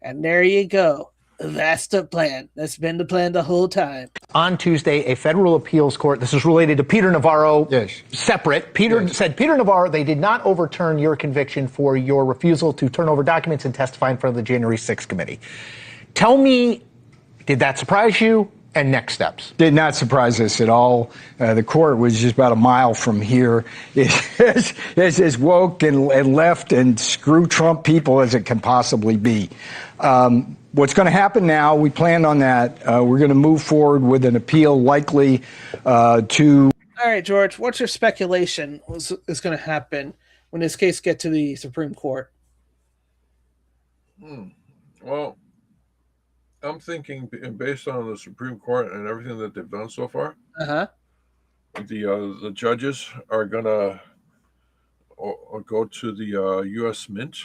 And there you go. That's the plan. That's been the plan the whole time. On Tuesday, a federal appeals court, this is related to Peter Navarro, separate. Peter said, Peter Navarro, they did not overturn your conviction for your refusal to turn over documents and testify in front of the January 6th committee. Tell me, did that surprise you? And next steps. Did not surprise us at all. The court was just about a mile from here. It's as woke and left and screw Trump people as it can possibly be. What's going to happen now, we planned on that. We're going to move forward with an appeal likely to... All right, George, what's your speculation is going to happen when this case gets to the Supreme Court? Well, I'm thinking, based on the Supreme Court and everything that they've done so far, the judges are going to go to the U.S. Mint,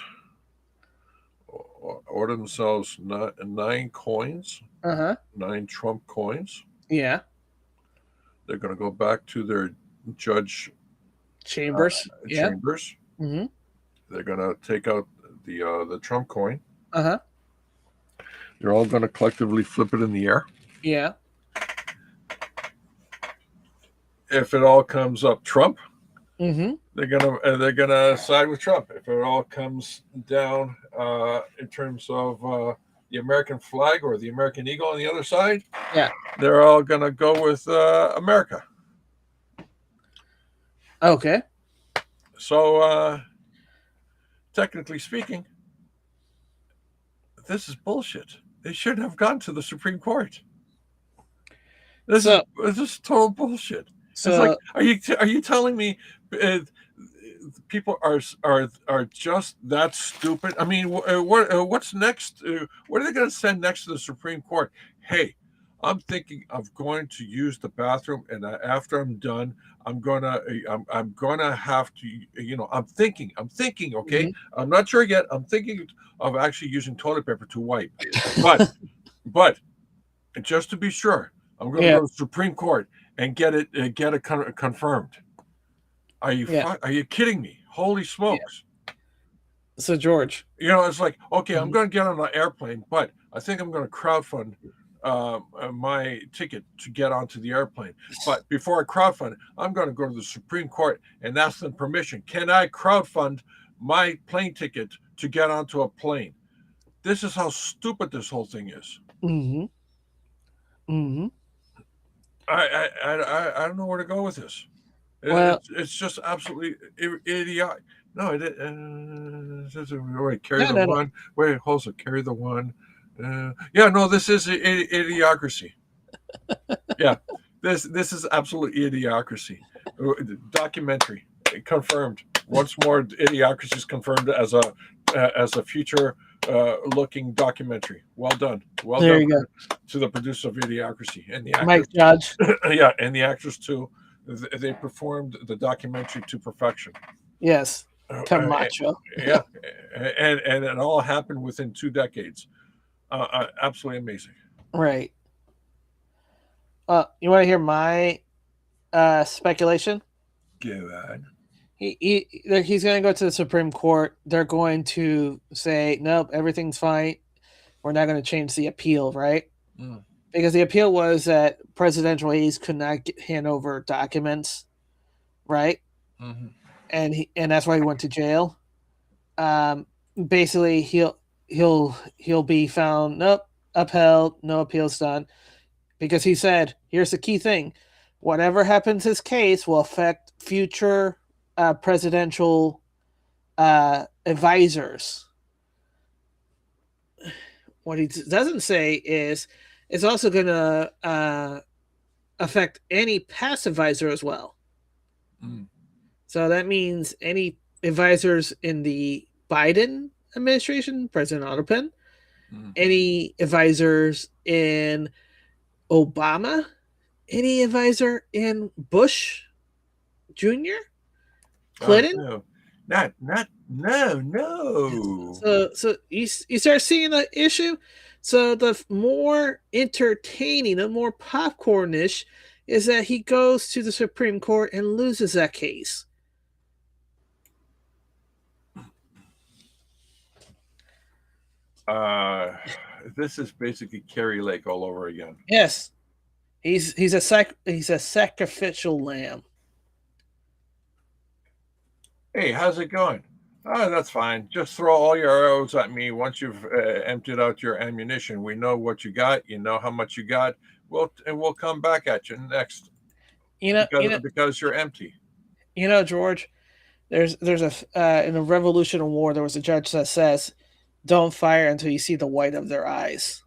order themselves 9 coins, 9 Trump coins. Yeah. They're going to go back to their judge chambers. Chambers. Mm-hmm. They're going to take out the Trump coin. They're all going to collectively flip it in the air. Yeah. If it all comes up Trump, mm-hmm. they're gonna side with Trump. If it all comes down in terms of the American flag or the American eagle on the other side, yeah, they're all gonna go with America. Okay. So technically speaking, this is bullshit. They shouldn't have gone to the Supreme Court. This is total bullshit. So, it's like, are you telling me people are just that stupid? I mean, what's next? What are they going to send next to the Supreme Court? Hey, I'm thinking of going to use the bathroom, and after I'm done, I'm gonna have to, I'm thinking. Okay, mm-hmm. I'm not sure yet. I'm thinking of actually using toilet paper to wipe, but just to be sure, I'm going to go to the Supreme Court and get it confirmed. Are you kidding me? Holy smokes! Yeah. So George, it's like, okay, I'm going to get on an airplane, but I think I'm going to crowdfund my ticket to get onto the airplane. But before I crowdfund, I'm going to go to the Supreme Court and ask them permission. Can I crowdfund my plane ticket to get onto a plane? This is how stupid this whole thing is. Mm-hmm. Mm-hmm. I don't know where to go with this. It's just absolutely idiotic. No, it wait, carry the one. Wait, hold on, carry the one. This is idiocracy. Yeah, this is absolute idiocracy. Documentary confirmed. Once more, idiocracy is confirmed as a future looking documentary. Well done. Well there done you go. To the producer of Idiocracy and the actors. Mike Judge. Yeah, and the actors too. They performed the documentary to perfection. Yes. Camacho. Yeah, and it all happened within 2 decades. Absolutely amazing. Right. You want to hear my speculation? Go on. He's going to go to the Supreme Court. They're going to say, nope, everything's fine. We're not going to change the appeal, right? because the appeal was that presidential aides could not hand over documents, right? Mm-hmm. And that's why he went to jail. Basically, he'll be found upheld, no appeals done, because he said, here's the key thing: whatever happens, his case will affect future presidential advisors. What he doesn't say is it's also going to affect any past advisor as well. Mm. So that means any advisors in the Biden administration, President Ottopen, any advisors in Obama, any advisor in Bush Jr., Clinton. No. So you start seeing the issue. So the more entertaining, the more popcornish is that he goes to the Supreme Court and loses that case. This is basically Kerry Lake all over again. Yes, he's a sacrificial lamb. Hey, how's it going? Oh, that's fine. Just throw all your arrows at me once you've emptied out your ammunition. We know what you got. You know how much you got. We'll come back at you next. Because you're empty. You know, George, there's a in the Revolutionary War there was a judge that says, "Don't fire until you see the white of their eyes."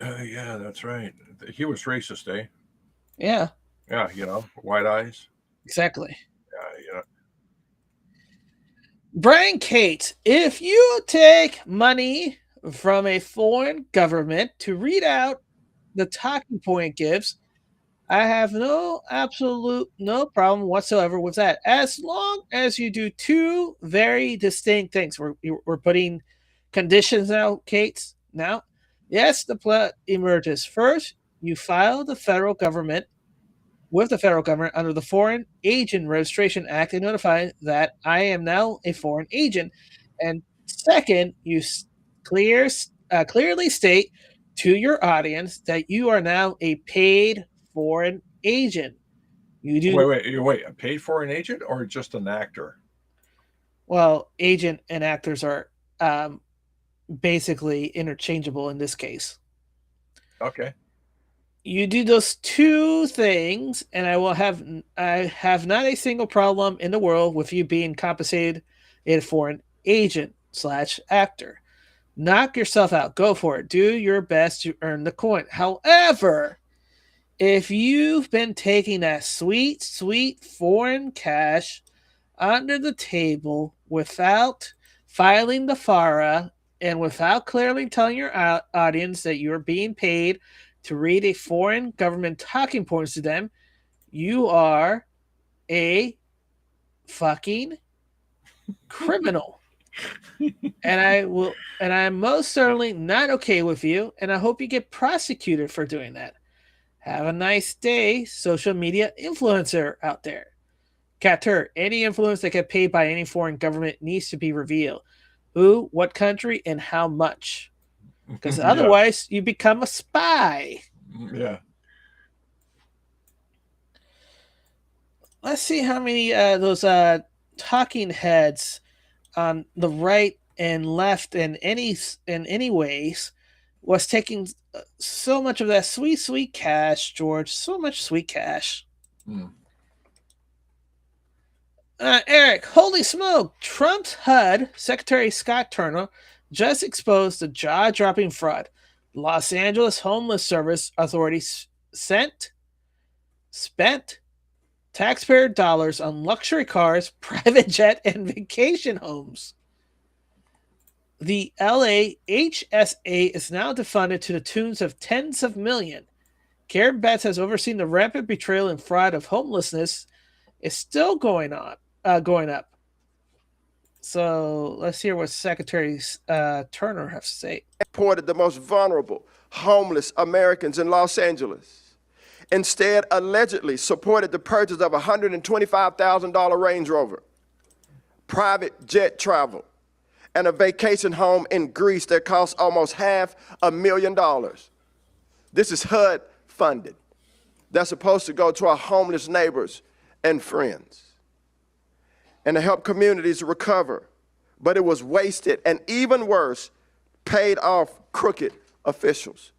Yeah, that's right. He was racist, eh? Yeah. Yeah, white eyes. Exactly. Yeah. Brian Cates, if you take money from a foreign government to read out the talking point it gives, I have no problem whatsoever with that, as long as you do two very distinct things. We're putting conditions now, Cates. Now, yes, the plot emerges. First, you file the federal government with the federal government under the Foreign Agent Registration Act and notify that I am now a foreign agent. And second, you clearly state to your audience that you are now a paid foreign agent. You do wait. A paid foreign agent or just an actor? Well, agent and actors are basically interchangeable in this case. Okay. You do those two things, and I have not a single problem in the world with you being compensated for an agent / actor. Knock yourself out. Go for it. Do your best to earn the coin. However, if you've been taking that sweet, sweet foreign cash under the table without filing the FARA and without clearly telling your audience that you're being paid to read a foreign government talking points to them, you are a fucking criminal. And I'm most certainly not okay with you, and I hope you get prosecuted for doing that. Have a nice day, social media influencer out there. Catur, any influence that get paid by any foreign government needs to be revealed. Who, what country, and how much. Because otherwise, you become a spy. Yeah. Let's see how many those talking heads on the right and left in any ways was taking so much of that sweet, sweet cash, George. So much sweet cash. Eric, holy smoke! Trump's HUD, Secretary Scott Turner, just exposed the jaw-dropping fraud. Los Angeles Homeless Service Authority spent taxpayer dollars on luxury cars, private jet, and vacation homes. The LA HSA is now defunded to the tunes of tens of millions. Karen Betts has overseen the rampant betrayal and fraud of homelessness is still going up. So let's hear what Secretary Turner has to say. Supported the most vulnerable, homeless Americans in Los Angeles. Instead, allegedly supported the purchase of a $125,000 Range Rover, private jet travel, and a vacation home in Greece that cost almost $500,000. This is HUD funded. That's supposed to go to our homeless neighbors and friends and to help communities recover. But it was wasted and, even worse, paid off crooked officials.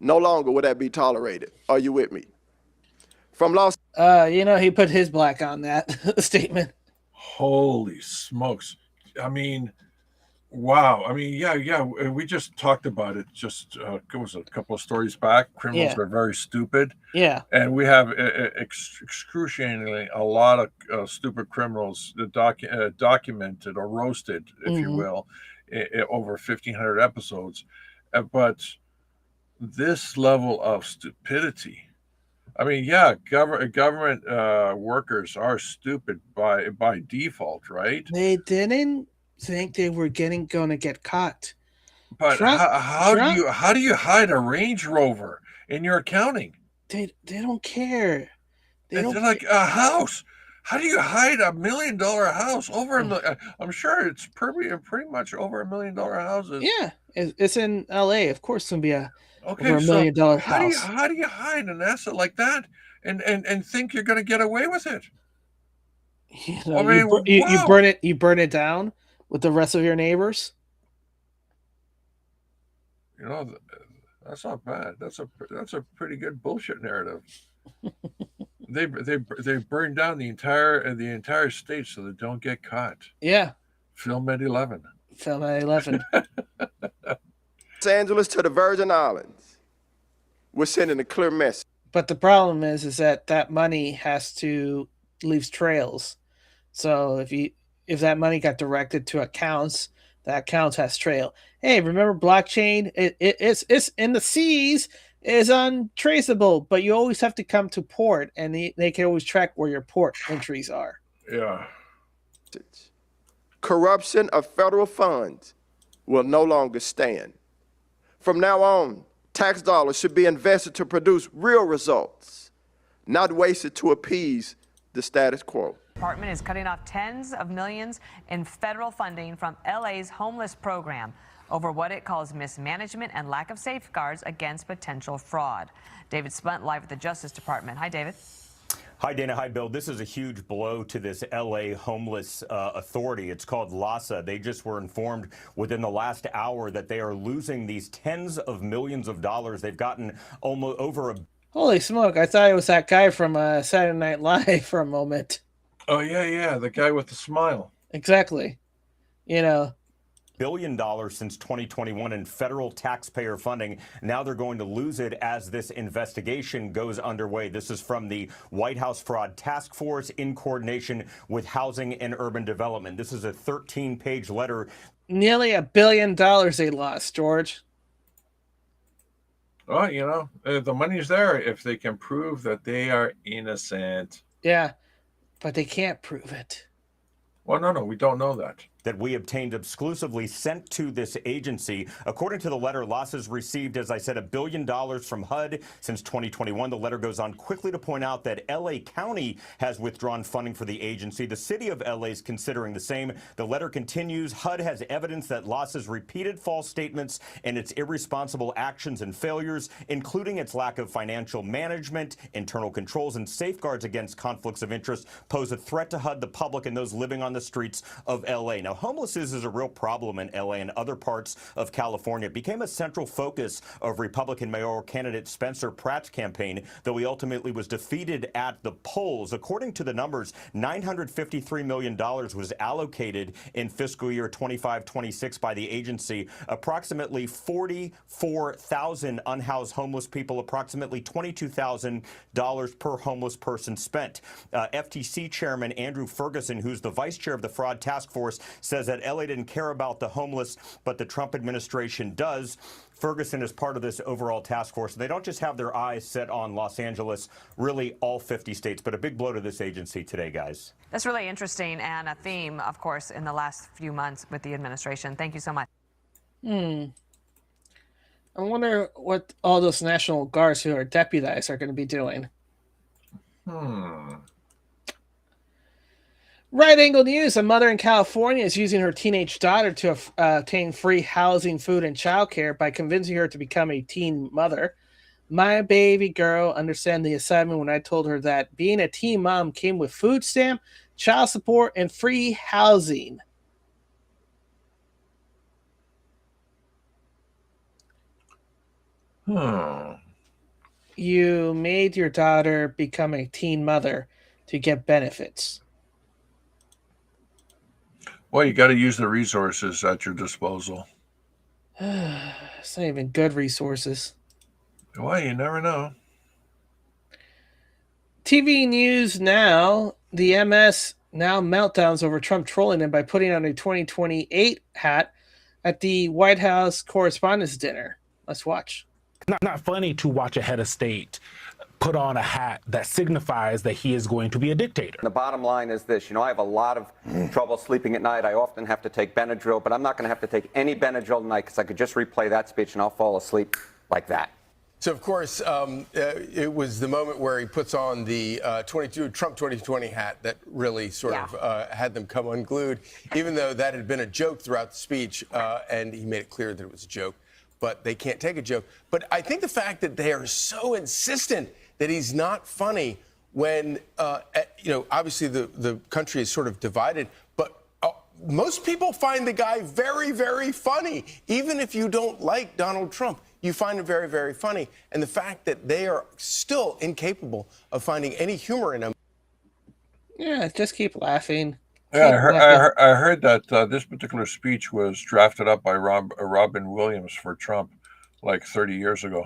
No longer will that be tolerated. Are you with me? From Los he put his black on that statement. Holy smokes. I mean, wow. I mean, yeah. We just talked about it just it was a couple of stories back. Criminals are very stupid. Yeah. And we have excruciatingly a lot of stupid criminals documented or roasted, if you will, over 1,500 episodes. But this level of stupidity, I mean, yeah, government workers are stupid by default, right? They didn't think they were going to get caught. But how do you hide a Range Rover in your accounting? They don't care. They're like a house. How do you hide $1 million house over a million? I'm sure it's pretty much over $1 million houses. Yeah, it's in L.A. Of course, it's gonna be over $1 so million house. How do you hide an asset like that and think you're going to get away with it? I mean, you burn it down with the rest of your neighbors. That's not bad. That's a pretty good bullshit narrative. They burn down the entire state so they don't get caught. Yeah. Film at 11. Film at 11. Los Angeles to the Virgin Islands. We're sending a clear message. But the problem is that money has to leave trails. So if that money got directed to accounts, that accounts has trail. Hey, remember blockchain? It's in the seas, is untraceable, but you always have to come to port, and they can always track where your port entries are. Yeah. Corruption of federal funds will no longer stand. From now on, tax dollars should be invested to produce real results, not wasted to appease the status quo. The department is cutting off tens of millions in federal funding from LA's homeless program over what it calls mismanagement and lack of safeguards against potential fraud. David Spunt live at the Justice Department. Hi, David. Hi, Dana. Hi, Bill. This is a huge blow to this L.A. homeless authority. It's called LAHSA. They just were informed within the last hour that they are losing these tens of millions of dollars. They've gotten almost over a... Holy smoke. I thought it was that guy from Saturday Night Live for a moment. Oh, yeah. The guy with the smile. Exactly. $1 billion since 2021 in federal taxpayer funding. Now they're going to lose it as this investigation goes underway. This is from the White House Fraud Task Force in coordination with Housing and Urban Development. This is a 13-page letter. Nearly $1 billion they lost, George. Well, the money's there if they can prove that they are innocent. Yeah, but they can't prove it. Well, no, we don't know that. That we obtained exclusively sent to this agency. According to the letter, losses received, as I said, $1 billion from HUD since 2021. The letter goes on quickly to point out that L.A. County has withdrawn funding for the agency. The city of L.A. is considering the same. The letter continues. HUD has evidence that losses repeated false statements and its irresponsible actions and failures, including its lack of financial management, internal controls, and safeguards against conflicts of interest, pose a threat to HUD, the public, and those living on the streets of L.A. Now, homelessness is a real problem in L.A. and other parts of California. It became a central focus of Republican mayoral candidate Spencer Pratt's campaign, though he ultimately was defeated at the polls. According to the numbers, $953 million was allocated in fiscal year 25-26 by the agency. Approximately 44,000 unhoused homeless people, approximately $22,000 per homeless person spent. FTC Chairman Andrew Ferguson, who's the vice chair of the Fraud Task Force, says that LA didn't care about the homeless, but the Trump administration does. Ferguson is part of this overall task force. They don't just have their eyes set on Los Angeles, really all 50 states, but a big blow to this agency today, guys. That's really interesting and a theme, of course, in the last few months with the administration. Thank you so much. I wonder what all those National Guards who are deputized are going to be doing. Right Angle News, a mother in California is using her teenage daughter to obtain free housing, food, and childcare by convincing her to become a teen mother. My baby girl understand the assignment when I told her that being a teen mom came with food stamp, child support, and free housing. You made your daughter become a teen mother to get benefits. Well, you got to use the resources at your disposal. It's not even good resources. Well, you never know. TV news now. The MS now meltdowns over Trump trolling him by putting on a 2028 hat at the White House Correspondents' Dinner. Let's watch. Not funny to watch a head of state put on a hat that signifies that he is going to be a dictator. The bottom line is this, I have a lot of trouble sleeping at night. I often have to take Benadryl, but I'm not going to have to take any Benadryl tonight because I could just replay that speech and I'll fall asleep like that. So, of course, it was the moment where he puts on the Trump 2020 hat that really sort of had them come unglued, even though that had been a joke throughout the speech, and he made it clear that it was a joke. But they can't take a joke. But I think the fact that they are so insistent that he's not funny when, obviously the country is sort of divided, but most people find the guy very, very funny. Even if you don't like Donald Trump, you find him very, very funny. And the fact that they are still incapable of finding any humor in him. Yeah, just keep laughing. Yeah, I heard that this particular speech was drafted up by Robin Williams for Trump like 30 years ago.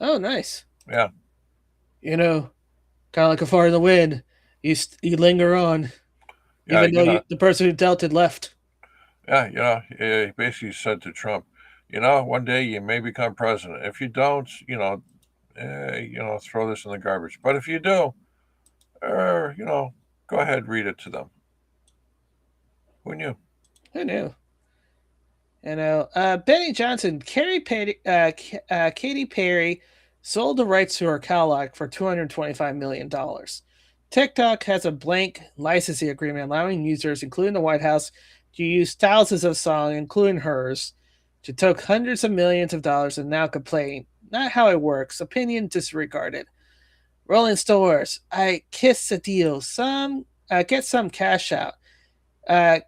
Oh, nice. Yeah. Kind of like a fire in the wind. You linger on, even though the person who dealt it left. Yeah, he basically said to Trump, one day you may become president. If you don't, throw this in the garbage. But if you do, go ahead, read it to them. Who knew? Who knew? Benny Johnson, Katy Perry sold the rights to her catalog for $225 million. TikTok has a blank licensing agreement allowing users, including the White House, to use thousands of songs, including hers, to took hundreds of millions of dollars and now complain. Not how it works. Opinion disregarded. Rolling Stores, I kiss the deal. Get some cash out.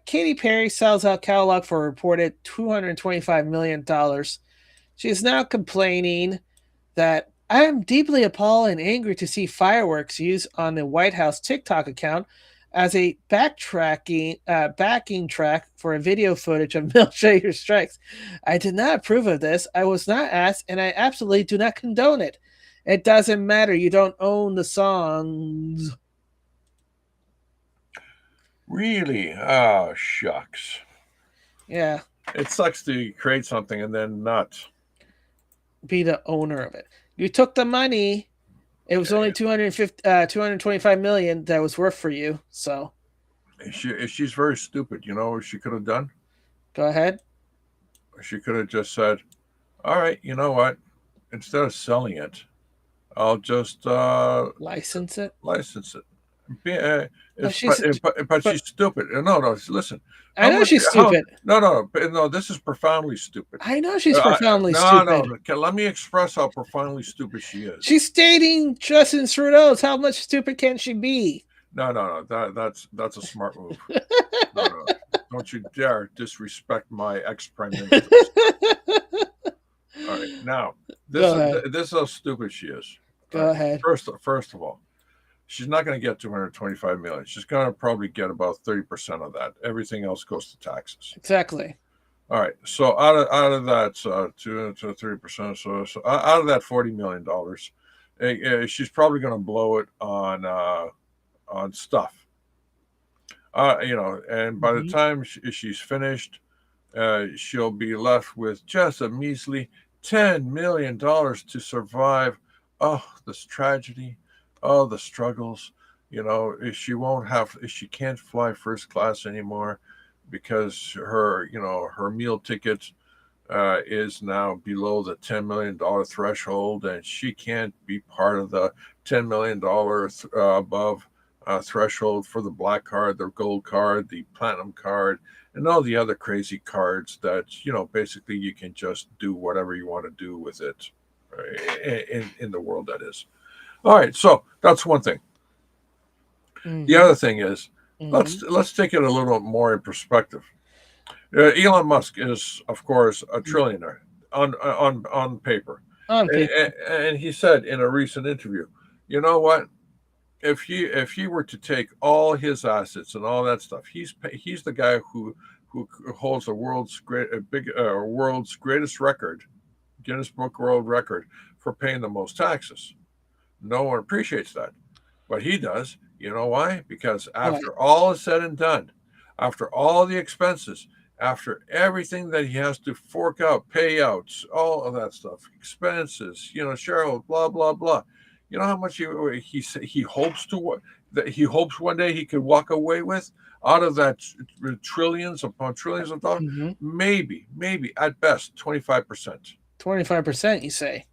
Katy Perry sells out catalog for a reported $225 million. She is now complaining that I am deeply appalled and angry to see fireworks used on the White House TikTok account as a backing track for a video footage of military strikes. I did not approve of this. I was not asked, and I absolutely do not condone it. It doesn't matter. You don't own the songs. Really? Oh, shucks. Yeah. It sucks to create something and then not be the owner of it. You took the money. It was only $225 million that was worth for you. So she's very stupid. You know what she could have done? Go ahead. She could have just said, all right, you know what? Instead of selling it, I'll just license it. But she's stupid. No, listen. I know she's stupid. No, this is profoundly stupid. I know she's profoundly stupid. No, let me express how profoundly stupid she is. She's dating Justin Trudeau. How much stupid can she be? No. That's a smart move. No. Don't you dare disrespect my ex-prime minister. All right, now this is how stupid she is. Go ahead. First of all, she's not going to get $225 million. She's going to probably get about 30% of that. Everything else goes to taxes. Exactly. All right. So out of that, 30%. So out of that $40 million, she's probably going to blow it on stuff. And by the time she's finished, she'll be left with just a measly $10 million to survive. Oh, this tragedy. Oh, the struggles. She can't fly first class anymore because her meal ticket is now below the $10 million threshold, and she can't be part of the $10 million above threshold for the black card, the gold card, the platinum card, and all the other crazy cards that, basically you can just do whatever you want to do with it, in the world, that is. All right, so that's one thing. The other thing is, let's take it a little more in perspective. Elon Musk is, of course, a trillionaire on paper. And he said in a recent interview, you know what? If he were to take all his assets and all that stuff, he's the guy who holds the world's greatest record, Guinness Book World Record, for paying the most taxes. No one appreciates that, but he does. You know why? Because after all is said and done, after all the expenses, after everything that he has to fork out, payouts, all of that stuff, expenses, shareholders, blah blah blah. You know how much he hopes that he hopes one day he could walk away with out of that trillions upon trillions of dollars? Maybe at best 25%. 25%, you say?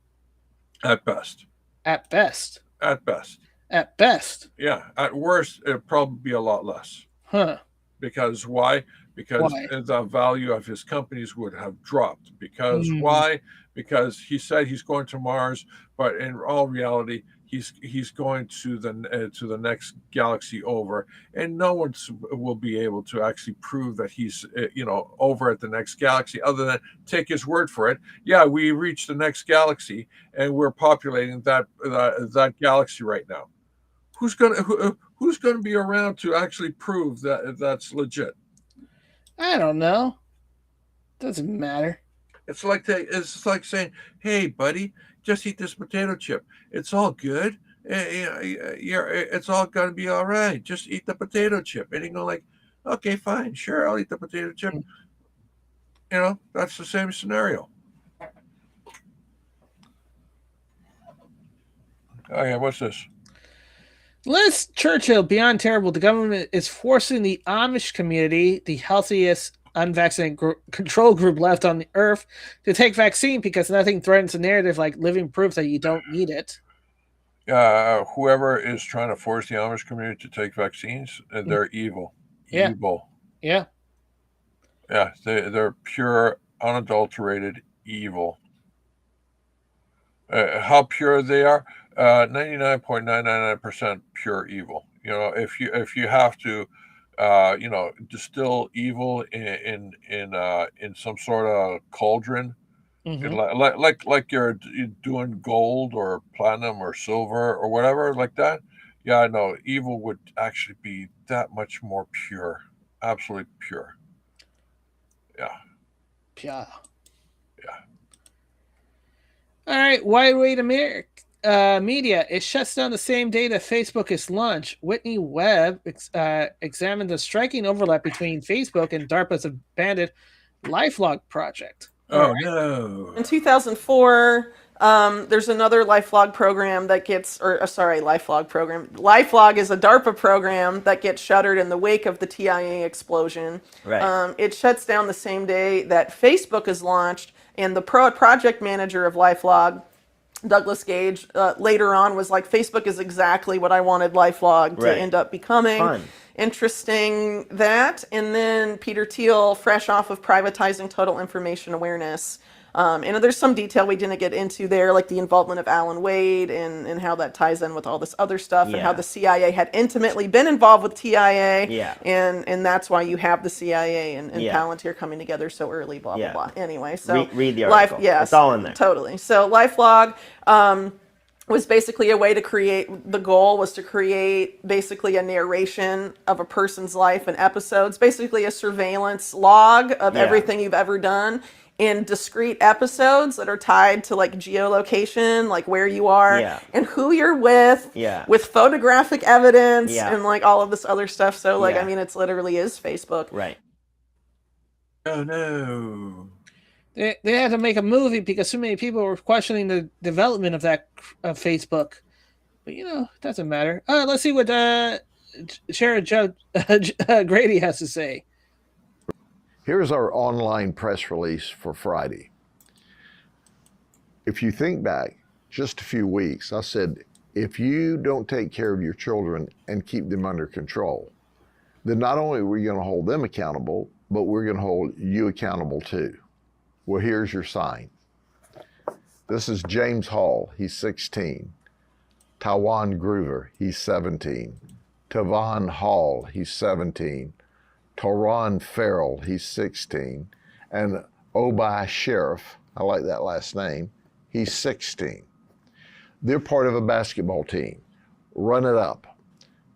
At best. At best. At best. At best. Yeah. At worst, it'd probably be a lot less. Huh. Because why? Because the value of his companies would have dropped. Because why? Because he said he's going to Mars, but in all reality, he's going to the next galaxy over, and no one will be able to actually prove that he's over at the next galaxy, other than take his word for it. Yeah, we reached the next galaxy, and we're populating that galaxy right now. Who's gonna be around to actually prove that that's legit? I don't know. Doesn't matter. It's like saying, "Hey, buddy, just eat this potato chip. It's all good. It's all gonna be all right. Just eat the potato chip." And you go like, "Okay, fine, sure, I'll eat the potato chip." That's the same scenario. Oh yeah, what's this? Liz Churchill, beyond terrible, the government is forcing the Amish community, the healthiest unvaccinated control group left on the earth, to take vaccine because nothing threatens a narrative like living proof that you don't need it. Whoever is trying to force the Amish community to take vaccines, they're evil. Yeah. Evil. Yeah. Yeah, they're pure, unadulterated evil. How pure they are? 99.999% pure evil. If you have to, distill evil in some sort of cauldron, like you're doing gold or platinum or silver or whatever like that. Yeah, no, evil would actually be that much more pure, absolutely pure. Yeah. Yeah. All right, Wide Awake America Media. It shuts down the same day that Facebook is launched. Whitney Webb examined the striking overlap between Facebook and DARPA's abandoned LifeLog project. No. In 2004, there's another LifeLog program that gets, LifeLog program. LifeLog is a DARPA program that gets shuttered in the wake of the TIA explosion. Right. It shuts down the same day that Facebook is launched, and the project manager of LifeLog, Douglas Gage, later on was like, Facebook is exactly what I wanted LifeLog to end up becoming. Fun. Interesting that. And then Peter Thiel, fresh off of privatizing Total Information Awareness. And there's some detail we didn't get into there, like the involvement of Alan Wade and how that ties in with all this other stuff, and how the CIA had intimately been involved with TIA. Yeah. And that's why you have the CIA and Palantir coming together so early, blah, blah, blah. Anyway, so read the article. It's all in there. Totally. So LifeLog was basically a way to create, the goal was to create basically a narration of a person's life in episodes, basically a surveillance log of everything you've ever done in discrete episodes that are tied to like geolocation, like where you are and who you're with photographic evidence and like all of this other stuff. So like, I mean, it's literally is Facebook. Right. Oh no. They had to make a movie because so many people were questioning the development of that Facebook. But it doesn't matter. Let's see what Sheriff Joe Grady has to say. Here's our online press release for Friday. If you think back just a few weeks, I said, if you don't take care of your children and keep them under control, then not only are we going to hold them accountable, but we're going to hold you accountable too. Well, here's your sign. This is James Hall, he's 16. Tawan Groover, he's 17. Tavon Hall, he's 17. Toron Farrell, he's 16. And Obi Sheriff, I like that last name, he's 16. They're part of a basketball team. Run It Up.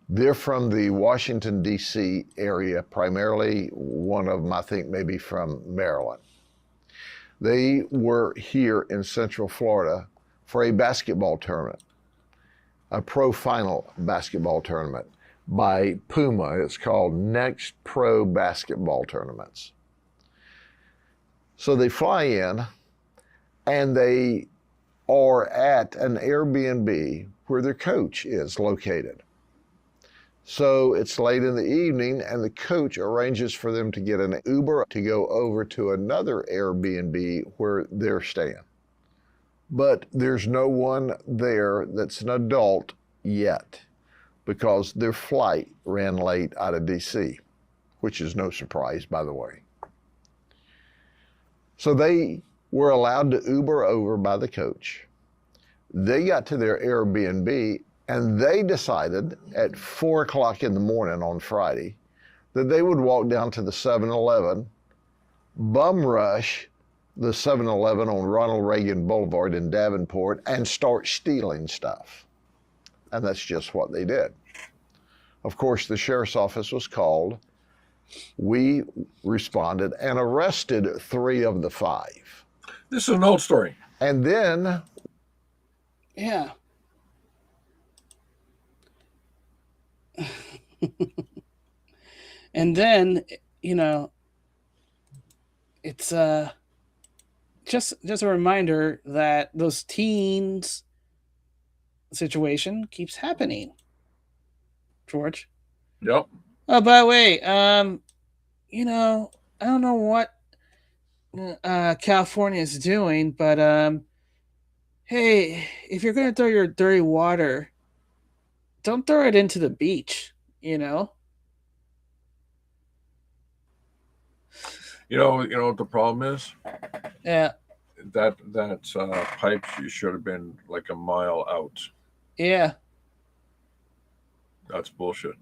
They're from the Washington, D.C. area, primarily one of them, I think, maybe from Maryland. They were here in Central Florida for a basketball tournament, a pro final basketball tournament by Puma. It's called Next Pro Basketball Tournaments. So they fly in and they are at an Airbnb where their coach is located. So it's late in the evening and the coach arranges for them to get an Uber to go over to another Airbnb where they're staying. But there's no one there that's an adult yet because their flight ran late out of DC, which is no surprise, by the way. So they were allowed to Uber over by the coach. They got to their Airbnb and they decided at 4 o'clock in the morning on Friday that they would walk down to the 7-Eleven, bum rush the 7-Eleven on Ronald Reagan Boulevard in Davenport and start stealing stuff. And that's just what they did. Of course, the sheriff's office was called. We responded and arrested 3 of the 5. This is an old story. And then... Yeah. And then, you know, it's just a reminder that those teens situation keeps happening. George. Yep. Oh, by the way, you know, I don't know what California is doing, but hey, if you're gonna throw your dirty water, don't throw it into the beach, you know? You know what the problem is? Yeah. That pipe should have been like a mile out. Yeah. That's bullshit.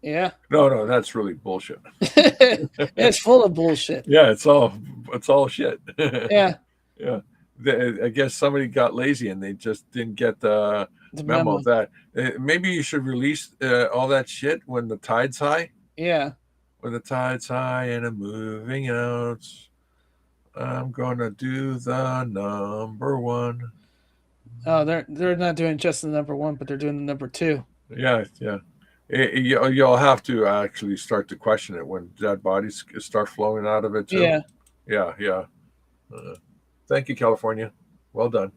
Yeah. No, that's really bullshit. It's full of bullshit. Yeah, it's all shit. Yeah. Yeah. I guess somebody got lazy and they just didn't get the memo of that. Maybe you should release all that shit when the tide's high. Yeah. When the tide's high and I'm moving out, I'm gonna do the number 1. Oh, they're not doing just the number 1, but they're doing the number 2. Yeah. You'll have to actually start to question it when dead bodies start flowing out of it too. Yeah. Thank you, California. Well done.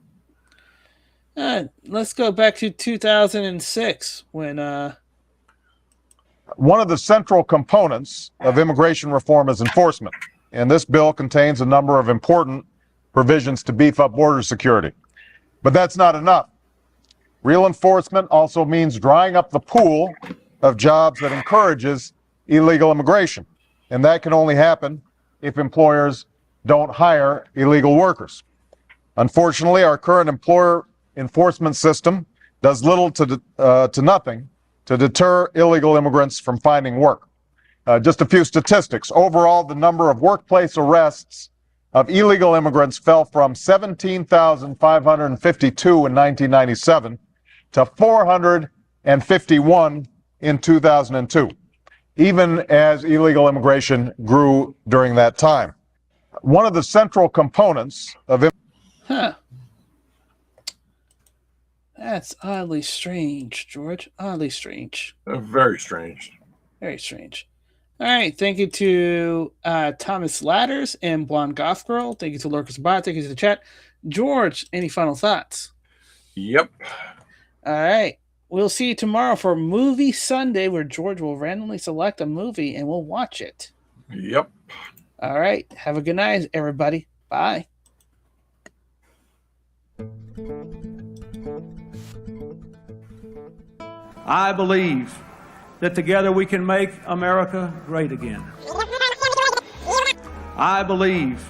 Let's go back to 2006 when One of the central components of immigration reform is enforcement, and this bill contains a number of important provisions to beef up border security. But that's not enough. Real enforcement also means drying up the pool of jobs that encourages illegal immigration, and that can only happen if employers don't hire illegal workers. Unfortunately, our current employer enforcement system does little to nothing to deter illegal immigrants from finding work. Just a few statistics. Overall, the number of workplace arrests of illegal immigrants fell from 17,552 in 1997 to 451 in 2002, even as illegal immigration grew during that time. One of the central components of That's oddly strange, George. Oddly strange. Very strange. Very strange. All right. Thank you to Thomas Ladders and Blonde Goth Girl. Thank you to Lurkers Bot. Thank you to the chat. George, any final thoughts? Yep. All right. We'll see you tomorrow for Movie Sunday, where George will randomly select a movie and we'll watch it. Yep. All right. Have a good night, everybody. Bye. I believe that together we can make America great again. I believe